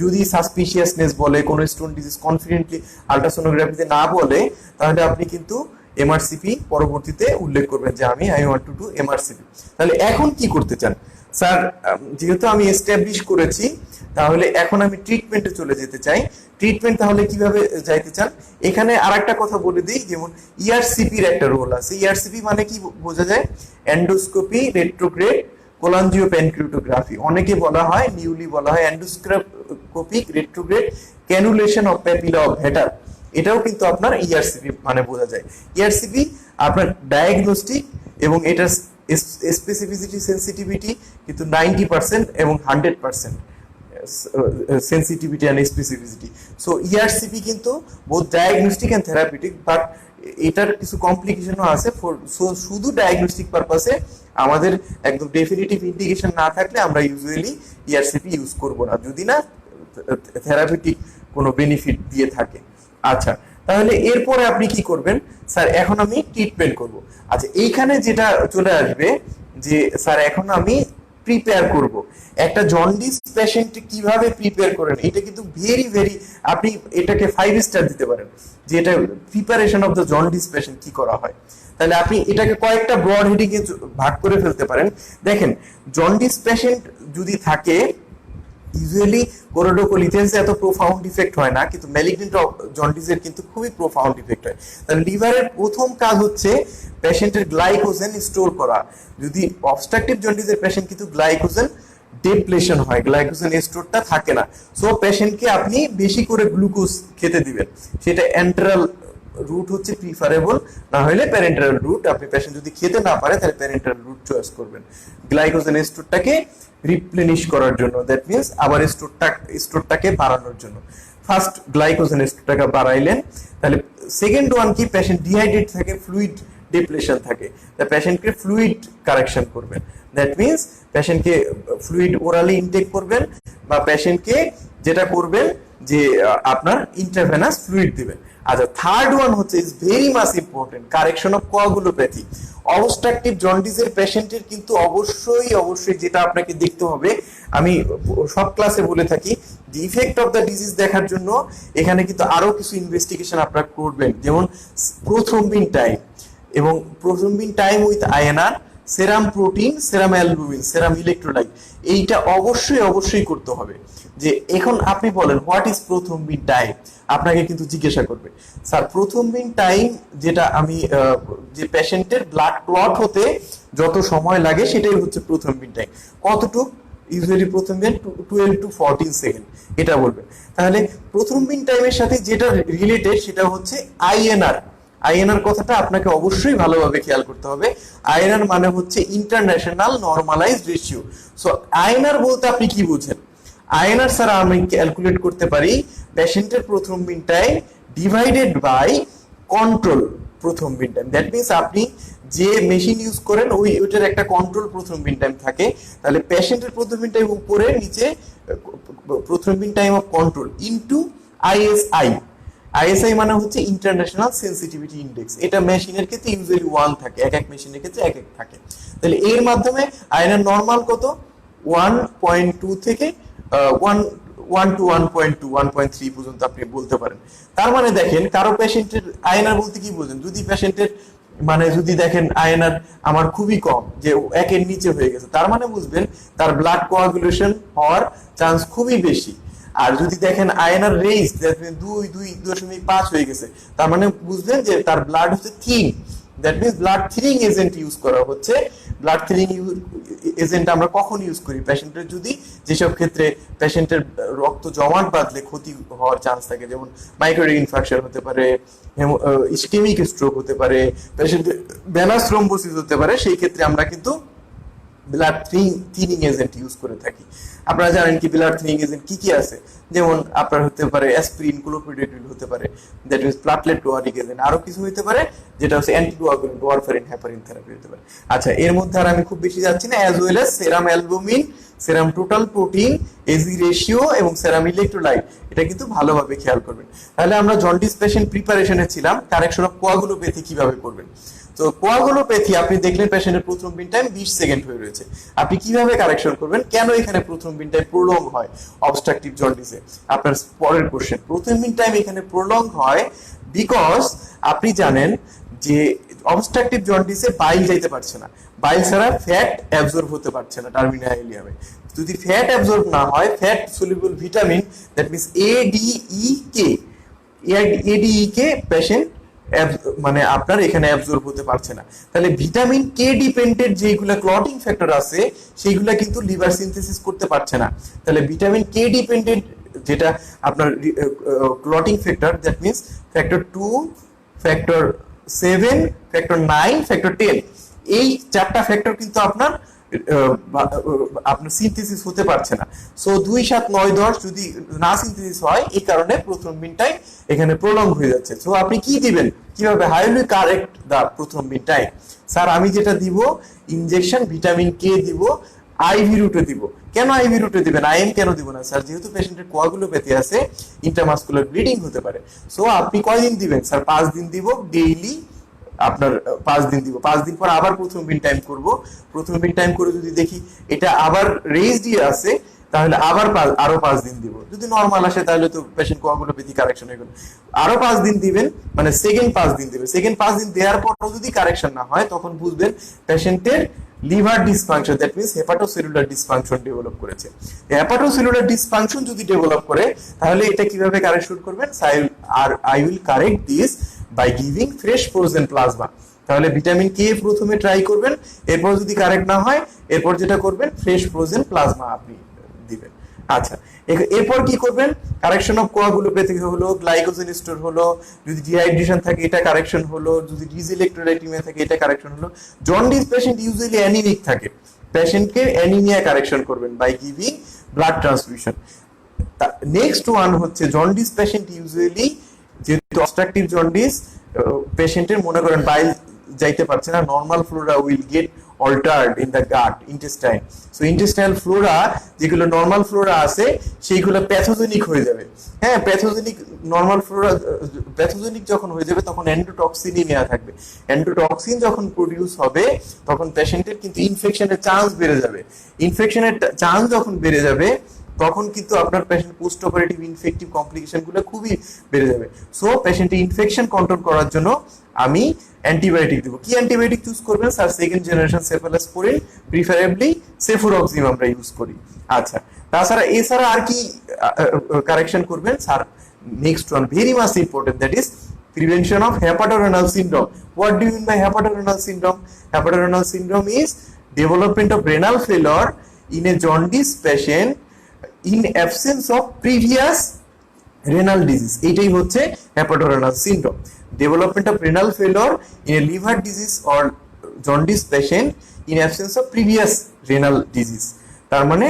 যদি সাসপিশিয়াসনেস বলে, কোনো স্টোন ডিজিজ কনফিডেন্টলি আল্ট্রাসোনোগ্রাফিতে না বলে, তাহলে আপনি কিন্তু এমআরসিপি পরবর্তীতে উল্লেখ করবেন যে I want to do MRCP. তাহলে এখন কি করতে চান? স্যার যেহেতু আমি এস্টাবলিশ করেছি, তাহলে এখন আমি ট্রিটমেন্টে চলে যেতে চাই। ট্রিটমেন্ট তাহলে কিভাবে যাইতে চান? এখানে আরেকটা কথা বলে দিই, যেমন ইআরসিপির একটা রোল আছে। ইআরসিপি মানে কি বোঝা যায়? এন্ডোস্কোপি রেট্রোগ্রেড কোলাঞ্জিওপ্যানক্রিয়াটোগ্রাফি, অনেকে বলা হয়, নিউলি বলা হয় endoscopic retrograde cannulation of papilla of Vater. এটাও কিন্তু আপনার ইআরসিপি মানে বোঝা যায়। ইআরসিপি আপনার ডায়াগনস্টিক এবং এটার স্পেসিফিসিটি সেন্সিটিভিটি কিন্তু 90% এবং 100% sensitivity and specificity. So ERCP কিন্তু both diagnostic and therapeutic, but এটার কিছু কমপ্লিকেশনও আছে। শুধু ডায়াগনস্টিক পারপাসে আমাদের একদম ডেফিনিটিভ ইন্ডিকেশন না থাকলে আমরা ইউজুয়ালি ইআরসিপি ইউজ করব না, যদি না থেরাপিউটিক কোনো বেনিফিট দিয়ে থাকে। আচ্ছা, তাহলে এরপরে আপনি কি করবেন? স্যার এখন আমি ট্রিটমেন্ট করব। আচ্ছা, এইখানে যেটা চলে আসবে যে স্যার এখন আমি প্রিপেয়ার করব। একটা জন্ডিস পেশেন্ট কিভাবে প্রিপেয়ার করেন, এটা কিন্তু ভেরি ভেরি, আপনি এটাকে 5 স্টার দিতে পারেন যে এটা preparation of the jaundice patient কি করা হয়। তাহলে আপনি এটাকে কয়েকটা ব্রড হেডিং এ ভাগ করে ফেলতে পারেন। দেখেন, জন্ডিস পেশেন্ট যদি থাকে, ইউজুয়ালি কোলিডোকোলিথেন্সে এত প্রোফাউন্ড ইফেক্ট হয় না, কিন্তু ম্যালিগন্যান্ট জন্ডিসের কিন্তু খুবই প্রোফাউন্ড ইফেক্ট হয়। তাহলে লিভারের প্রথম কাজ হচ্ছে পেশেন্টের গ্লাইকোজেন স্টোর করা। যদি অবস্ট্রাকটিভ জন্ডিসের পেশেন্ট কিন্তু গ্লাইকোজেন ডিপ্লেশন হয়, গ্লাইকোজেন স্টোরটা থাকে না। সো পেশেন্টকে আপনি বেশি করে গ্লুকোজ খেতে দিবেন, সেটা এন্টারাল রুট হচ্ছে প্রিফারেবল, না হলে প্যারেন্টাল রুট। আপনি পেশেন্ট যদি খেতে না পারে তাহলে প্যারেন্টাল রুট চয়েস করবেন গ্লাইকোজেন স্টোরটাকে রিপ্লেনিশ করার জন্য, দ্যাট মিন্স আবার স্টোরটাকে বাড়ানোর জন্য। ফার্স্ট গ্লাইকোজেন স্টোরটাকে বাড়াইলেন, তাহলে সেকেন্ড ওয়ান কি, পেশেন্ট ডিহাইড্রেট থাকে, ফ্লুইড ডিপ্লেশন থাকে, তা পেশেন্টকে ফ্লুইড কারেকশন করবেন। দ্যাট মিন্স পেশেন্টকে ফ্লুইড ওরালি ইনটেক করবেন, বা পেশেন্টকে যেটা করবেন যে আপনার ইন্ট্রাভেনাস ফ্লুইড দিবেন। আচ্ছা, থার্ড ওয়ান হচ্ছে is very much important, correction of coagulopathy. Obstructive জন্ডিসের পেশেন্টের কিন্তু অবশ্যই যেটা আপনাকে দেখতে হবে, আমি সব ক্লাসে বলে থাকি, the effect of the disease দেখার জন্য এখানে কিন্তু আরো কিছু ইনভেস্টিগেশন আপনারা করবেন, যেমন প্রোথ্রম্বিন টাইম এবং prothrombin time with INR, serum protein, serum albumin, serum electrolyte, এইটা অবশ্যই করতে হবে। যে এখন আপনি বলেন হোয়াট ইজ প্রথমবিন টাইম, আপনাকে কিন্তু জিজ্ঞাসা করবে স্যার প্রথমবিন টাইম যেটা আমি যে পেশেন্টের ব্লাড ক্লট হতে যত সময় লাগে সেটাই হচ্ছে প্রথমবিন টাইম। কতটুক? ইউজুয়ালি প্রথমবিন 12 to 14 সেকেন্ড, এটা বলবে। তাহলে প্রথমবিন টাইমের সাথে যেটা রিলেটেড সেটা হচ্ছে আইএনআর। আইএনআর কথাটা আপনাকে অবশ্যই ভালোভাবে খেয়াল করতে হবে। আইএনআর মানে হচ্ছে international normalised ratio. So INR বলতে আপনি কি বুঝেন? আইএনআর ছাড়া আমি ক্যালকুলেট করতে পারি পেশেন্টের prothrombin time divided by control prothrombin time. That means আপনি যে মেশিন ইউজ করেন ওইটার একটা কন্ট্রোল প্রথমবিন টাইম থাকে। তাহলে পেশেন্টের প্রথমবিন টাইম উপরে, নিচে prothrombin time of control into ISI. ISI মানে হচ্ছে ইন্টারন্যাশনাল সেন্সিটিভিটি ইন্ডেক্স। এটা মেশিনের ক্ষেত্রে ইউজুয়ালি 1 থাকে, এক মেশিনের ক্ষেত্রে এক থাকে। তাহলে এর মাধ্যমে আইএনআর নরমাল কত? 1.2 থেকে 1 to 1.2 1.3 পর্যন্ত আপনি বলতে পারেন। তার মানে দেখেন কারো পেশেন্টের আইএনআর বলতে কি বোঝেন? যদি পেশেন্টের মানে যদি দেখেন আইএনআর আমার খুবই কম, যে 1 এর নিচে হয়ে গেছে, তার মানে বুঝবেন তার ব্লাড কোয়াগুলেশন হওয়ার চান্স খুবই বেশি। আর যদি দেখেন আইএনআর রেইজ 2.5 হয়ে গেছে, তার মানে বুঝবেন যে তার ব্লাড হচ্ছে thin. That means blood thinning agent use করা হচ্ছে। ব্লাড থিনিং এজেন্ট আমরা কখন ইউজ করি? পেশেন্টের যদি যেসব ক্ষেথে পেশেন্টের রক্ত জমাট বাঁধলে ক্ষতি হওয়ার চান্স থাকে, যেমন মাইক্রোরিক ইনফাকশন হতে পারে, ইসকেমিক স্ট্রোক হতে পারে, পেশেন্টের ভেনাস থ্রম্বোসিস হতে পারে, সেই ক্ষেত্রে আমরা কিন্তু ব্লাড থিনিং এজেন্ট ইউজ করে থাকি। আপনারা জানেন কি ব্লাড থিনিং এজেন্ট কি কি আছে? যেমন আপনার হতে পারে অ্যাসপিরিন, ক্লোপিডোগ্রেল হতে পারে, that means platelet lowering agent. আরো কিছু হতে পারে যেটা হচ্ছে অ্যান্টিকোয়াগুলেন্ট, ওয়ারফারিন, হেপারিন থেরাপি হতে পারে। আচ্ছা, এর মধ্যে আর আমি খুব বেশি যাচ্ছি না। অ্যাজ ওয়েল অ্যাজ সেরাম অ্যালবুমিন, সেরাম টোটাল প্রোটিন, এজি রেশিও এবং সেরাম ইলেকট্রোলাইট, এটা কিন্তু ভালোভাবে খেয়াল করবেন। তাহলে আমরা জন্ডিস পেশেন্ট প্রিপারেশনে ছিলাম, কারেকশন অফ কোয়াগুলোপ্যাথি কিভাবে করবেন। তো কোয়াগুলোপ্যাথি আপনি দেখলেন পেশেন্টের প্রথমবিন টাইম 20 সেকেন্ড হয়ে রয়েছে, আপনি কিভাবে কারেকশন করবেন? কেন এখানে প্রথমবিন টাইম প্রলং হয় অবস্ট্রাকটিভ জন্ডিসে? আপনার পরের কোশ্চেন, প্রথমবিন টাইম এখানে প্রলং হয় বিকজ আপনি জানেন যে অবস্ট্রাকটিভ জন্ডিসে বাইল যাইতে পারছে না, বাইল ছাড়া ফ্যাট অ্যাবজর্ব হতে পারছে না টার্মিনাল ইলিয়ামে। যদি ফ্যাট অ্যাবজর্ব না হয়, fat soluble vitamin, that means ADE K patient মানে আপনার এখানে অ্যাবজর্ব হতে পারছে না। তাহলে ভিটামিন কে ডিপেন্ডেন্ট যেগুলা ক্লটিং ফ্যাক্টর আছে সেইগুলা কিন্তু লিভার সিনথেসিস করতে পারছে না। তাহলে ভিটামিন কে ডিপেন্ডেন্ট যেটা আপনার clotting factor, that means factor 2, factor 7, factor 9, factor 10, এই 4টা ফ্যাক্টর কিন্তু আপনার সিনথেসিস হতে পারছে না। সো 2, 7, 9, 10 যদি না সিনথেসিস হয়, এই কারণে প্রথমবিন টাইম এখানে প্রলং হয়ে যাচ্ছে। সো আপনি কি দিবেন? কিভাবে হাইলি কারেক্ট দা প্রথমবিন টাইম? স্যার আমি যেটা দিব ইনজেকশন ভিটামিন কে দিব, আইভি রুটে দিব। কেন আইভি রুটে দিবেন? আইএম কেন দিব না? স্যার যেহেতু পেশেন্টের কোয়াগুলোপ্যাথি আছে, ইন্টারমাসকুলার ব্লিডিং হতে পারে। সো আপনি কয়দিন দিবেন? স্যার 5 দিন দিব, ডেইলি আপনার 5 দিন দিব। 5 দিন পর আবার প্রথমবিন টাইম করব। প্রথমবিন টাইম করে যদি দেখি এটা আবার রেজ দিয়ে আছে, তাহলে আবার আরো 5 দিন দিব। যদি নরমাল আসে তাহলে তো পেশেন্ট কোয়াগুলোপ্যাথি কারেকশন হয়ে গেল। আরো 5 দিন দিবেন, মানে সেকেন্ড 5 দিন দিবেন। সেকেন্ড 5 দিন দেওয়ার পর যদি কারেকশন না হয়, তখন বুঝবেন পেশেন্টের liver dysfunction, that means hepatocellular dysfunction develop করেছে। হেপাটোসেলুলার ডিসফাংশন যদি ডেভেলপ করে, তাহলে এটা কিভাবে কারেকশন করবেন? I will correct this by giving fresh frozen plasma. তাহলে ভিটামিন কে প্রথমে ট্রাই করবেন, এরপর যদি কারেক্ট না হয়, এরপর যেটা করবেন ফ্রেশ ফ্রোজেন প্লাজমা আপনি দিবেন। আচ্ছা, এরপর কি করবেন? কারেকশন অফ কোয়াগুলোপ্যাথি হলো, গ্লাইকোজেন স্টোর হলো, যদি ডিহাইড্রেশন থাকে এটা কারেকশন হলো, যদি ডিসইলেক্ট্রোলাইটিমিয়া থাকে এটা কারেকশন হলো। জন্ডিস পেশেন্ট ইউজুয়ালি অ্যানিমিক থাকে, পেশেন্টকে অ্যানিমিয়া কারেকশন করবেন by giving blood transfusion. Next one হচ্ছে জন্ডিস পেশেন্ট ইউজুয়ালি, যেহেতু অবস্ট্রাকটিভ জন্ডিস পেশেন্টের মনে করেন বাইল যাইতে পারছে না, normal flora will get altered in the gut intestine. So intestinal flora যেগুলো নর্মাল ফ্লোরা আছে সেইগুলো প্যাথোজেনিক হয়ে যাবে। হ্যাঁ, প্যাথোজেনিক নর্মাল ফ্লোরা প্যাথোজেনিক যখন হয়ে যাবে, তখন এন্ডোটক্সিনই নেওয়া থাকবে। এন্ডোটক্সিন যখন প্রডিউস হবে, তখন পেশেন্টের কিন্তু ইনফেকশনের চান্স বেড়ে যাবে। ইনফেকশনের চান্স যখন বেড়ে যাবে, তখন কিন্তু আপনার patient post operative infective complication গুলো খুবই বেড়ে যাবে। সো পেশেন্টের ইনফেকশন কন্ট্রোল করার জন্য আমি অ্যান্টিবায়োটিক দেবো। কি অ্যান্টিবায়োটিক চুজ করবেন sir? Second generation cephalosporin, preferably cefuroxime আমরা ইউজ করি। আচ্ছা, তাছাড়া এছাড়া আর কি কারেকশন করবেন sir? Next one very much important, that is prevention of hepatorenal syndrome. What do you mean by hepatorenal syndrome? Hepatorenal syndrome is development of renal failure in a jaundice patient in absence of previous renal disease. এটাই হচ্ছে hepatorenal syndrome. Development of renal failure in a liver disease or jaundice patient in absence of previous renal disease. তার মানে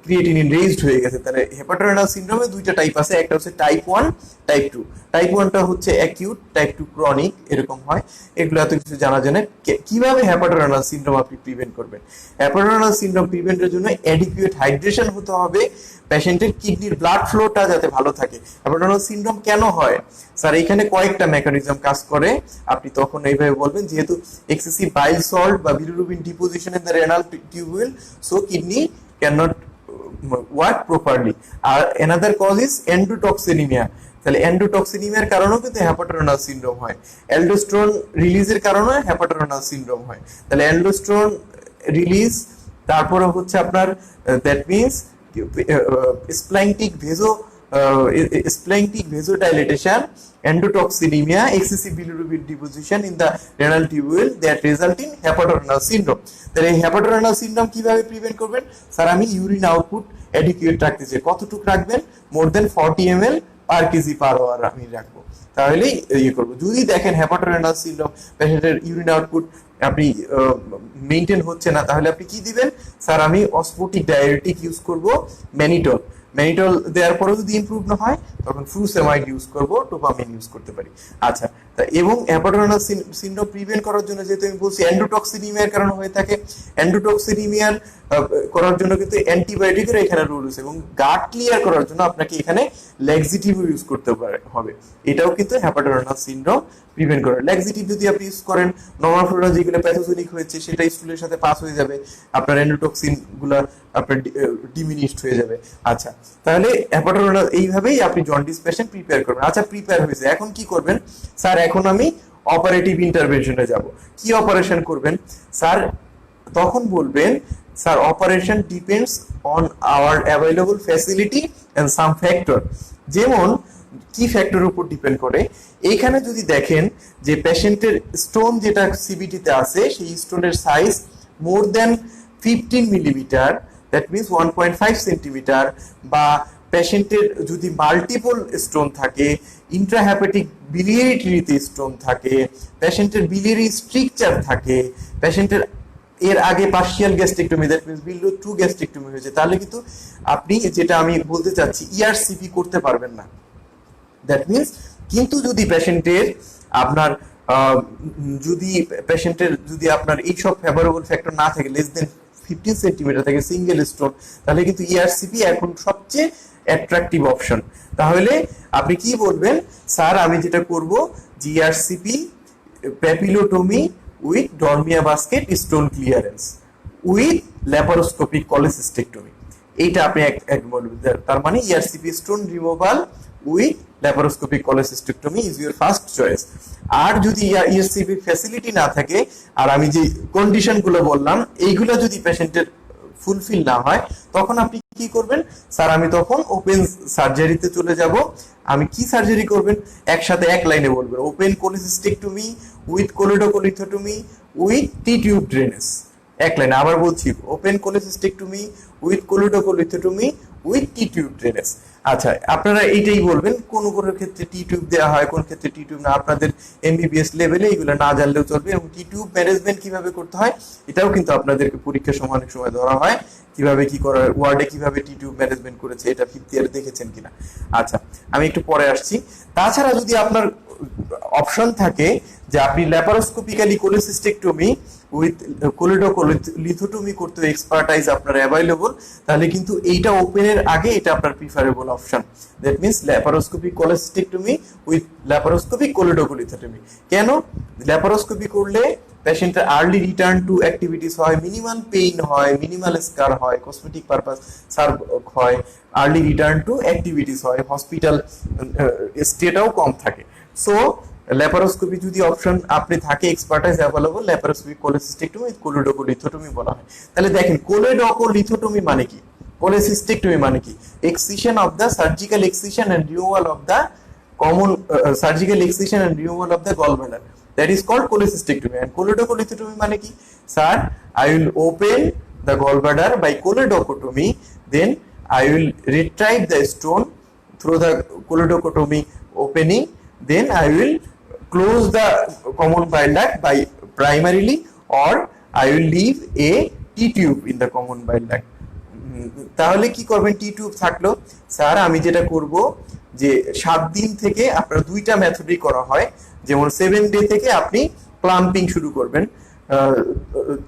creatinine raised হয়ে গেছে। তাহলে hepatorenal সিনড্রোমে দুইটা type আছে, একটা হচ্ছে টাইপ 1, টাইপ 2। টাইপ 1টা হচ্ছে অ্যাকিউট, টাইপ 2 ক্রনিক, এরকম হয়। এগুলো এত কিছু জানা যায় না। কিভাবে হেপাটোরেনাল সিনড্রোম আপনি প্রিভেন্ট করবেন? হেপাটোরেনাল সিনড্রোম প্রিভেন্টের জন্য অ্যাডিকুয়েট হাইড্রেশন হতে হবে, পেশেন্টের কিডনির ব্লাড ফ্লোটা যাতে ভালো থাকে। হেপাটোরেনাল সিনড্রোম কেন হয় স্যার? এখানে কয়েকটা মেকানিজম কাজ করে। আপনি তখন এইভাবে বলবেন, যেহেতু এক্সেসিভ বাইল সল্ট বা bilirubin deposition in the renal tubule, so kidney cannot work properly. Another cause is endotoxinemia. তাহলে এন্ডোটক্সিনিমিয়ার কারণেও কিন্তু হেপাটোরেনাল সিনড্রোম হয়। অ্যালডোস্টেরন রিলিজের কারণে হেপাটোরেনাল সিনড্রোম হয়। তাহলে অ্যালডোস্টেরন রিলিজ, তারপরে হচ্ছে আপনার that means splanchnic vasodilatation, endotoxinemia, excessive bilirubin deposition in the renal tubule that result in hepatorenal syndrome. তাহলে এই হেপাটোরেনাল সিনড্রোম কিভাবে প্রিভেন্ট করবেন স্যার? আমি ইউরিন আউটপুট অ্যাডিকুয়েট রাখতে চাই। কতটুকু রাখবেন? মোর দেন 40 ml পার কেজি পার আওয়ার আমি রাখবো, তাহলেই ইয়ে করবো। যদি দেখেন হেপাটোরেনাল সিনড্রোম পেশেন্টের ইউরিন আউটপুট আপনি মেইনটেইন হচ্ছে না, তাহলে আপনি কি দিবেন স্যার? আমি অসমোটিক ডায়ারেটিক ইউজ করব, ম্যানিটল। ম্যানিটল দেওয়ার পরেও যদি ইমপ্রুভ না হয়, তখন ফ্রুসেমাইড ইউজ করব, টোপামিন ইউজ করতে পারি। আচ্ছা, এবং হেপাটোরেনাল সিনড্রোম প্রিভেন্ট করার জন্য, যেহেতু আমি বলছি এন্ডোটক্সিনিমিয়ার কারণে হয়ে থাকে, এন্ডোটক্সিনিমিয়ার করার জন্য কিন্তু অ্যান্টিবায়োটিকের এখানে রোল আছে, এবং গাট ক্লিয়ার করার জন্য আপনাকে এখানে ল্যাক্সিটিভ ইউজ করতে হবে। এটাও কিন্তু হেপাটোরেনাল সিনড্রোম প্রিভেন্ট করে। ল্যাক্সিটিভ যদি আপনি ইউজ করেন, নরমাল ফ্লোরা যেগুলো প্যাথোজেনিক হয়েছে সেটা স্টুলের সাথে পাস হয়ে যাবে, আপনার এন্ডোটক্সিন গুলো আপনার ডিমিনিশড হয়ে যাবে। আচ্ছা, তাহলে হেপাটোরেনাল এইভাবেই আপনি জন্ডিস পেশেন্ট প্রিপেয়ার করবেন। আচ্ছা, প্রিপেয়ার হয়েছে, এখন কি করবেন স্যার? এখন আমি অপারেটিভ ইন্টারভেনশনে যাব। কি অপারেশন করবেন স্যার? তখন বলবেন sir operation depends on our available facility and some factor. যেমন কি ফ্যাক্টরের উপর ডিপেন্ড করে? এইখানে যদি দেখেন যে পেশেন্টের স্টোন যেটা সিবিটিতে আছে, সেই স্টোনের size more than 15 millimetre, that means 1.5 centimetre, বা পেশেন্টের যদি মাল্টিপল স্টোন থাকে, ইন্ট্রাহ্যাপাটিক বিলিয়ারি ট্রিতে স্টোন থাকে, পেশেন্টের বিলিয়ারি স্ট্রিকচার থাকে, পেশেন্টের এর আগে পার্শিয়াল গ্যাস্ট্রিকটমি, দ্যাট মিন্স বিলো 2 গ্যাস্ট্রিকটমি হয়েছে, তাহলে কিন্তু আপনি, যেটা আমি বলতে চাচ্ছি, ইআরসিপি করতে পারবেন না। দ্যাট মিন্স, কিন্তু যদি পেশেন্টের আপনার যদি আপনার এইসব ফেভারেবল ফ্যাক্টর না থাকে, লেস দেন 15 সেন্টিমিটার থেকে সিঙ্গেল স্টোন, তাহলে কিন্তু ইআরসিপি এখন সবচেয়ে অ্যাট্রাকটিভ অপশন। তাহলে আপনি কি বলবেন স্যার? আমি যেটা করব, ERCP papillotomy with Dormia basket stone clearance with laparoscopic cholecystectomy, এইটা আপনি এক বলবেন। তার মানে ERCP stone removal with laparoscopic cholecystectomy is your first choice. আর যদি ইআরসিপি ফ্যাসিলিটি না থাকে, আর আমি যে কন্ডিশন গুলো বললাম, এইগুলো যদি পেশেন্টের ফুলফিল না হয়, তখন আপনি কি করবেন স্যার? আমি তখন ওপেন সার্জারিতে চলে যাব। আমি কি সার্জারি করবেন? একসাথে এক লাইনে বলবেন, open cholecystectomy with choledocholithotomy with T tube drainage. এক লাইনে আবার বলছি, open cholecystectomy with choledocholithotomy with T tube drainage. আচ্ছা, আপনারা এইটাই বলবেন। কোন কোন ক্ষেত্রে টি টিউব দেওয়া হয়, কোন ক্ষেত্রে টি টিউব না, আপনাদের এমবিবিএস লেভেলে এগুলো না জানলেও চলবে। এবং টি টিউব ম্যানেজমেন্ট কিভাবে করতে হয়, এটাও কিন্তু আপনাদেরকে পরীক্ষার সময় অনেক সময় ধরা হয়, কিভাবে কি করা হয়, ওয়ার্ডে কিভাবে টি টিউব ম্যানেজমেন্ট করেছে, এটা 5th ইয়ারে দেখেছেন কিনা। আচ্ছা, আমি একটু পরে আসছি। তাছাড়া যদি আপনার অপশন থাকে যে আপনি ল্যাপারোস্কোপিক্যালি কোলেসিস্টেক্টমি উইথ কোলিডোকোলিথোটমি করতে এক্সপার্টাইজ আপনার অ্যাভেলেবল, তাহলে কিন্তু এইটা ওপেনের আগে এটা আপনার preferable option. That means laparoscopic cholecystectomy with laparoscopic choledocholithotomy. কেন? ল্যাপারোস্কোপি করলে পেশেন্টের আর্লি রিটার্ন টু অ্যাক্টিভিটিস হয়, মিনিমাল পেইন হয়, মিনিমাল স্কার হয়, কসমেটিক পারপাস সার্ভ হয়, আর্লি রিটার্ন টু অ্যাক্টিভিটিস হয়, হসপিটাল স্টেটাও কম থাকে। সো ল্যাপারোস্কোপি যদি অপশন আপনি থাকে expertise available, laparoscopy cholecystectomy with choledocholithotomy বলা হয়। তাহলে দেখেন কোলিডোকোলিথোটমি মানে কি, কোলেসিস্টেক্টমি মানে কি, excision of the surgical excision and removal of the common surgical excision and removal of the gallbladder, that is called cholecystectomy. And choledocholectomy মানে কি, sir, I will open the gallbladder by choledochotomy, then I will retrieve the stone through the choledochotomy opening, then I will close the common bile duct by primarily, or I will leave a T tube in the common bile duct. তাহলে কি করবেন, টি tube থাকলো, sir আমি যেটা করব যে 7 দিন থেকে আপনার দুইটা মেথডই করা হয়, যেমন 7 ডে থেকে আপনি ক্লাম্পিং শুরু করবেন,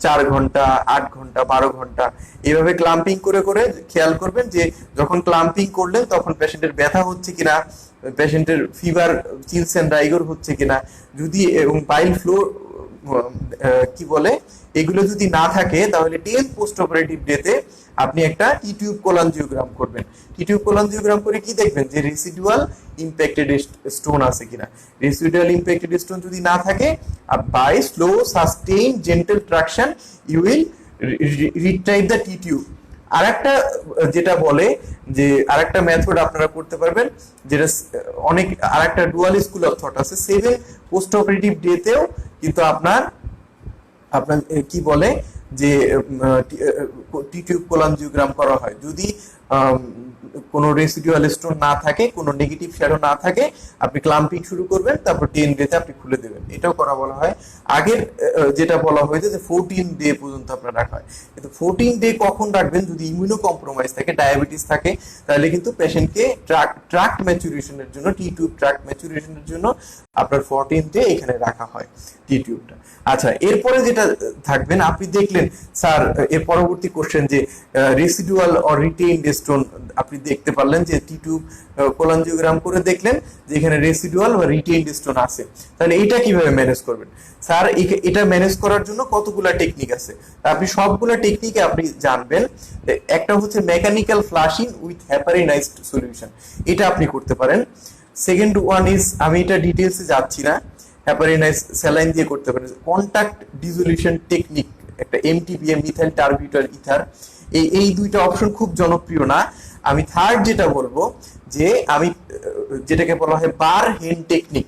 4 ঘন্টা, 8 ঘন্টা, 12 ঘন্টা এইভাবে ক্লাম্পিং করে করে খেয়াল করবেন যে যখন ক্লাম্পিং করলেন তখন পেশেন্টের ব্যথা হচ্ছে কিনা, পেশেন্টের ফিভার, চিলস এন্ড রাইগর হচ্ছে কিনা, যদি এবং পাইল ফ্লো কি বলে এগুলো যদি না থাকে তাহলে 10 পোস্ট অপারেটিভ ডেতে আপনি একটা টি টিউব কোলাঞ্জিওগ্রাম করবেন। টি টিউব কোলাঞ্জিওগ্রাম করে কি দেখবেন যে রেসিডুয়াল ইমপ্যাক্টেড স্টোন আছে কিনা। রেসিডুয়াল ইমপ্যাক্টেড স্টোন যদি না থাকে, by slow sustain gentle traction you will retrieve the T tube. আরেকটা যেটা বলে যে আরেকটা মেথড আপনারা করতে পারবেন, যেটা অনেক আরেকটা ডুয়াল স্কুল অফ থট আছে, 7 পোস্ট অপারেটিভ ডেতেও কিন্তু আপনার কি বলে যে টি টিউব কোলাঞ্জিওগ্রাম করা হয়। যদি কোনো রেসিডুয়াল স্টোন না থাকে, কোনো নেগেটিভ শ্যাডো না থাকে, আপনি ক্লাম্পিং শুরু করবেন, তারপর 10 ডেতে আপনি খুলে দেবেন, এটাও করা বলা হয়। আগের যেটা বলা হয়েছে যে 14 ডে পর্যন্ত আপনার রাখা হয়, কিন্তু 14 ডে কখন রাখবেন, যদি ইমিউনো কম্প্রোমাইজ থাকে, ডায়াবেটিস থাকে, তাহলে কিন্তু পেশেন্টকে ট্রাক্ট ম্যাচুরেশনের জন্য, টি টিউব ট্রাক্ট ম্যাচুরেশনের জন্য আপনার 14 ডে এখানে রাখা হয় টি টিউবটা। আচ্ছা, এরপরে যেটা থাকবেন, আপনি দেখলেন স্যার এর পরবর্তী কোশ্চেন যে রেসিডুয়াল অর রিটেইনড স্টোন, আপনি দেখতে পারলেন যে টি টিউব কোলাঞ্জিওগ্রাম করে দেখলেন যে এখানে রেসিডুয়াল বা রিটেইনড স্টোন আছে, তাহলে এটা কিভাবে ম্যানেজ করবেন? স্যার এটা ম্যানেজ করার জন্য কতগুলা টেকনিক আছে, আপনি সবগুলা টেকনিকে আপনি জানবেন। একটা হচ্ছে মেকানিক্যাল ফ্লাশিং উইথ হেপারিনাইজড সলিউশন, এটা আপনি করতে পারেন। সেকেন্ড ওয়ান ইজ, আমি এটা ডিটেইলসে যাচ্ছি না, হেপারিনাইজ স্যালাইন দিয়ে করতে পারেন। কন্টাক্ট ডিসোলিউশন টেকনিক, একটা এমটিবিএ, মিথাইল টারবিউটার ইথার, এই দুইটা অপশন খুব জনপ্রিয় না। আমি থার্ড যেটা বলবো যে আমি যেটাকে বলা হয় বার হেন টেকনিক।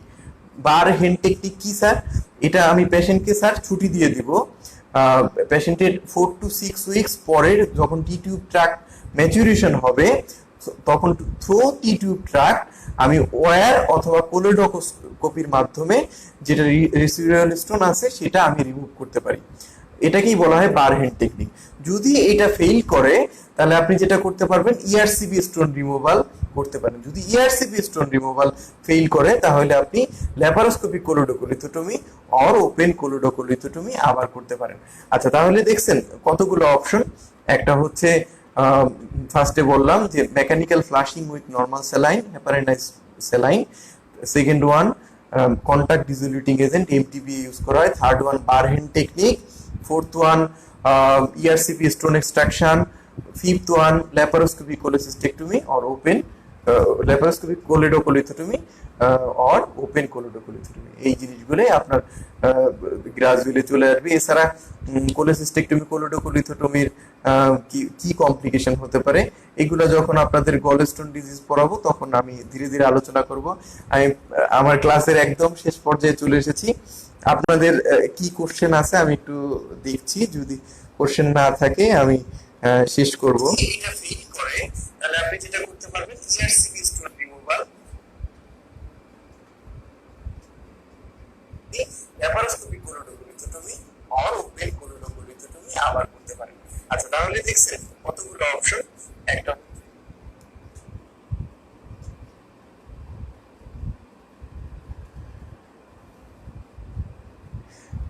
বার হেন টেকনিক কি স্যার? এটা আমি পেশেন্টকে স্যার ছুটি দিয়ে দিব, পেশেন্টের 4 to 6 উইকস পরে যখন টি টিউব ট্রাক ম্যাচুরেশন হবে, তখন থ্রো টি টিউব ট্রাক আমি ওয়্যার অথবা কোলিডোস্কোপির মাধ্যমে যেটা রেসিডুয়াল স্টোন আছে সেটা আমি রিমুভ করতে পারি। এটাকেই বলা হয় বার হ্যান্ড টেকনিক। যদি এটা ফেল করে তাহলে আপনি যেটা করতে পারবেন, ইআরসিপি স্টোন রিমুভাল করতে পারেন। যদি ইআরসিপি স্টোন রিমুভাল ফেল করে তাহলে আপনি laparoscopic choledocholithotomy or open choledocholithotomy আবার করতে পারেন। আচ্ছা, তাহলে দেখছেন কতগুলো অপশন। একটা হচ্ছে ফার্স্টে বললাম যে mechanical flushing with normal saline, heparinise saline. Second one contact dissolving agent, MTB use করা হয়। Third one Burhenne technique. Fourth one ERCP stone extraction. Fifth one laparoscopic cholecystectomy or open laparoscopic choledocholectomy or open choledocholectomy। এই জিনিসগুলো আপনার gradually চলে আসবে। এছাড়া cholecystectomy choledocholectomy কি complication হতে পারে এগুলো যখন আপনাদের গলস্টোন ডিজিজ পড়াবো তখন আমি ধীরে ধীরে আলোচনা করব। আমি আমার ক্লাসের একদম শেষ পর্যায়ে চলে এসেছি। আপনাদের কি কোশ্চেন আছে আমি একটু দেখছি, যদি কোশ্চেন না থাকে আমি শেষ করব। এটা ফেল করে তাহলে আপনি যেটা করতে পারবেন, ERCP stone removal, laparoscopic choledocholithotomy or open choledocholithotomy আবার করতে পারেন। আচ্ছা, তাহলে দেখছেন কতগুলো অপশন। একটা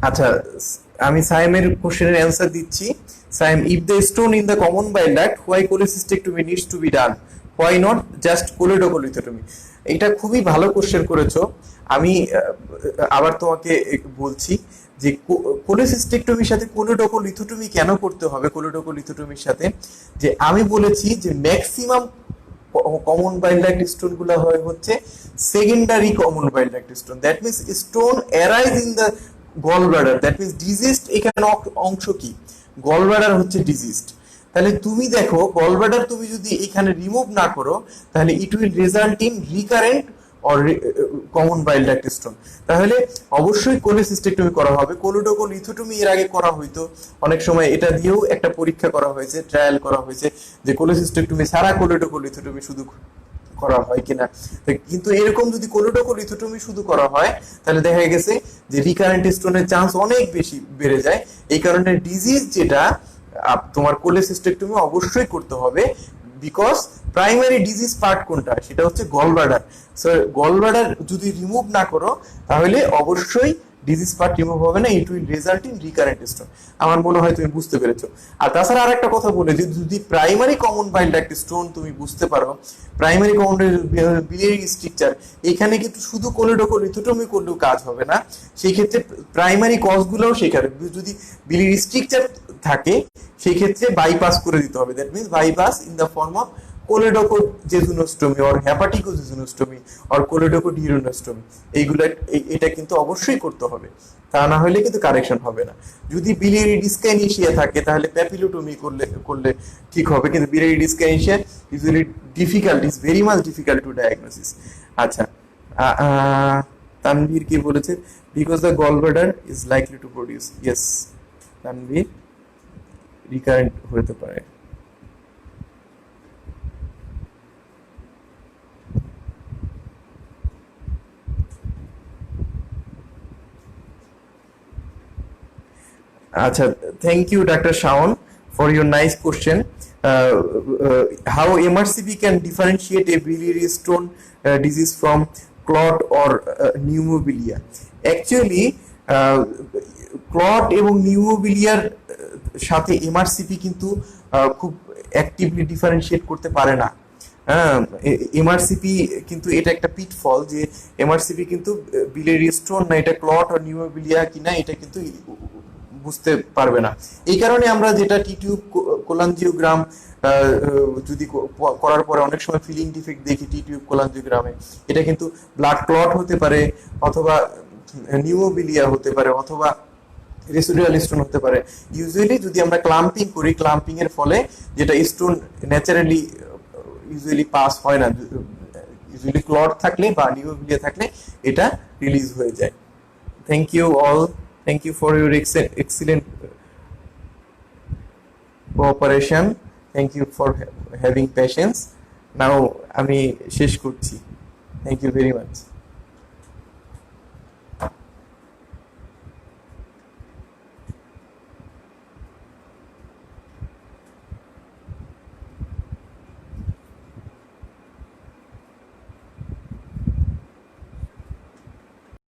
আচ্ছা, আমি সাইমের কোশ্চেনের অ্যান্সার দিচ্ছি। Saim, if the stone in the common bile duct, why cholecystectomy needs to be done? Why not just choledocholectomy? এটা খুবই ভালো কোশ্চেন করেছো। আমি আবার তোমাকে বলছি যে কোলেসিস্টেক্টমির সাথে কোলিডোকোলিথোটমি কেন করতে হবে। কোলিডোকোলিথোটমির সাথে যে আমি বলেছি যে maximum common bile duct stone গুলো হয় হচ্ছে secondary common bile duct stone. That means stone arise in the gall bladder. That means diseased এখানে অংশ কি, গল ব্লাডার হচ্ছে ডিজিজড। তাহলে তুমি দেখো গল ব্লাডার তুমি যদি এখানে রিমুভ না করো তাহলে ইট will result in recurrent or common bile duct stone. তাহলে অবশ্যই কোলেসিস্টেক্টমি করা হবে। কোলিডোকোলিথোটমি এর আগে করা হইতো, অনেক সময় এটা দিয়েও একটা পরীক্ষা করা হয়েছে, ট্রায়াল করা হয়েছে যে কোলেসিস্টেক্টমি ছাড়া কোলিডোকোলিথোটমি শুধু করা হয় কিনা। কিন্তু এরকম যদি কোলিডোকোলিথোটমি শুধু করা হয় তাহলে দেখা গেছে যে রিকারেন্ট স্টোনের চান্স অনেক বেশি বেড়ে যায়। এই কারণে ডিজিজ যেটা তোমার কোলেসিস্টেক্টমি অবশ্যই করতে হবে, বিকজ প্রাইমারি ডিজিজ পার্ট কোনটা, সেটা হচ্ছে gall bladder. So gall bladder যদি রিমুভ না করো তাহলে অবশ্যই ডিজিজ পার্ট রিমুভ হবে না, it will result in recurrent stone. আমার মনে হয় তুমি বুঝতে পেরেছো। আর তাছাড়া আর একটা কথা বলে যে যদি primary common bile duct stone তুমি বুঝতে পারো, প্রাইমারি কমন বিলিয়ারি স্ট্রাকচার, এখানে কিন্তু শুধু কোলিডোকোলিথোটমি করলেও কাজ হবে না, সেই ক্ষেত্রে প্রাইমারি কজগুলোও শেখাবে। যদি বিলিয়ারি স্ট্রাকচার থাকে সেই ক্ষেত্রে বাইপাস করে দিতে হবে। That means bypass in the form of choledochojejunostomy or hepaticojejunostomy or choledochoduodenostomy. এইগুলো এটা কিন্তু অবশ্যই করতে হবে, তা না হলে কিন্তু কারেকশন হবে না। যদি বিলিয়ারি ডিসকাইনেশিয়া থাকে তাহলে প্যাপিলোটমি করলে ঠিক হবে, কিন্তু biliary dyskinesia usually difficult, is very much difficult to diagnosis. আচ্ছা, তানভীর কি বলেছে, because the gall bladder is likely to produce. Yes Tanvir, recurrent হতে পারে। আচ্ছা, thank you doctor Shaon for your nice question. How MRCP can differentiate a biliary stone disease from clot or pneumobilia? Actually, clot এবং নিউমোবিলিয়ার সাথে MRCP কিন্তু খুব actively differentiate করতে পারে না। এমআরসিপি কিন্তু এটা একটা পিটফল যে এমআরসিপি কিন্তু বিলিয়ারি স্টোন না এটা ক্লট আর নিউমোবিলিয়া কিনা এটা কিন্তু বুঝতে পারবে না। এই কারণে আমরা যেটা টিটিউব কোলাঞ্জিওগ্রাম যদি করার পরে অনেক সময় ফিলিং ডিফেক্ট দেখি টিটিউব কোলাঞ্জিওগ্রামে, এটা কিন্তু ব্লাড ক্লট হতে পারে অথবা নিউমোবিলিয়া হতে পারে অথবা রেসিডুয়াল স্টোন হতে পারে। ইউজুয়ালি যদি আমরা ক্লাম্পিং করি, ক্লাম্পিং এর ফলে যেটা স্টোন ন্যাচারালি ইউজুয়ালি পাস হয় না, ইউজুয়ালি ক্লট থাকলে বা নিউমোবিলিয়া থাকলে এটা রিলিজ হয়ে যায়। Thank you all, thank you for your excellent cooperation, thank you for having patience. Now আমি শেষ করছি। Thank you very much.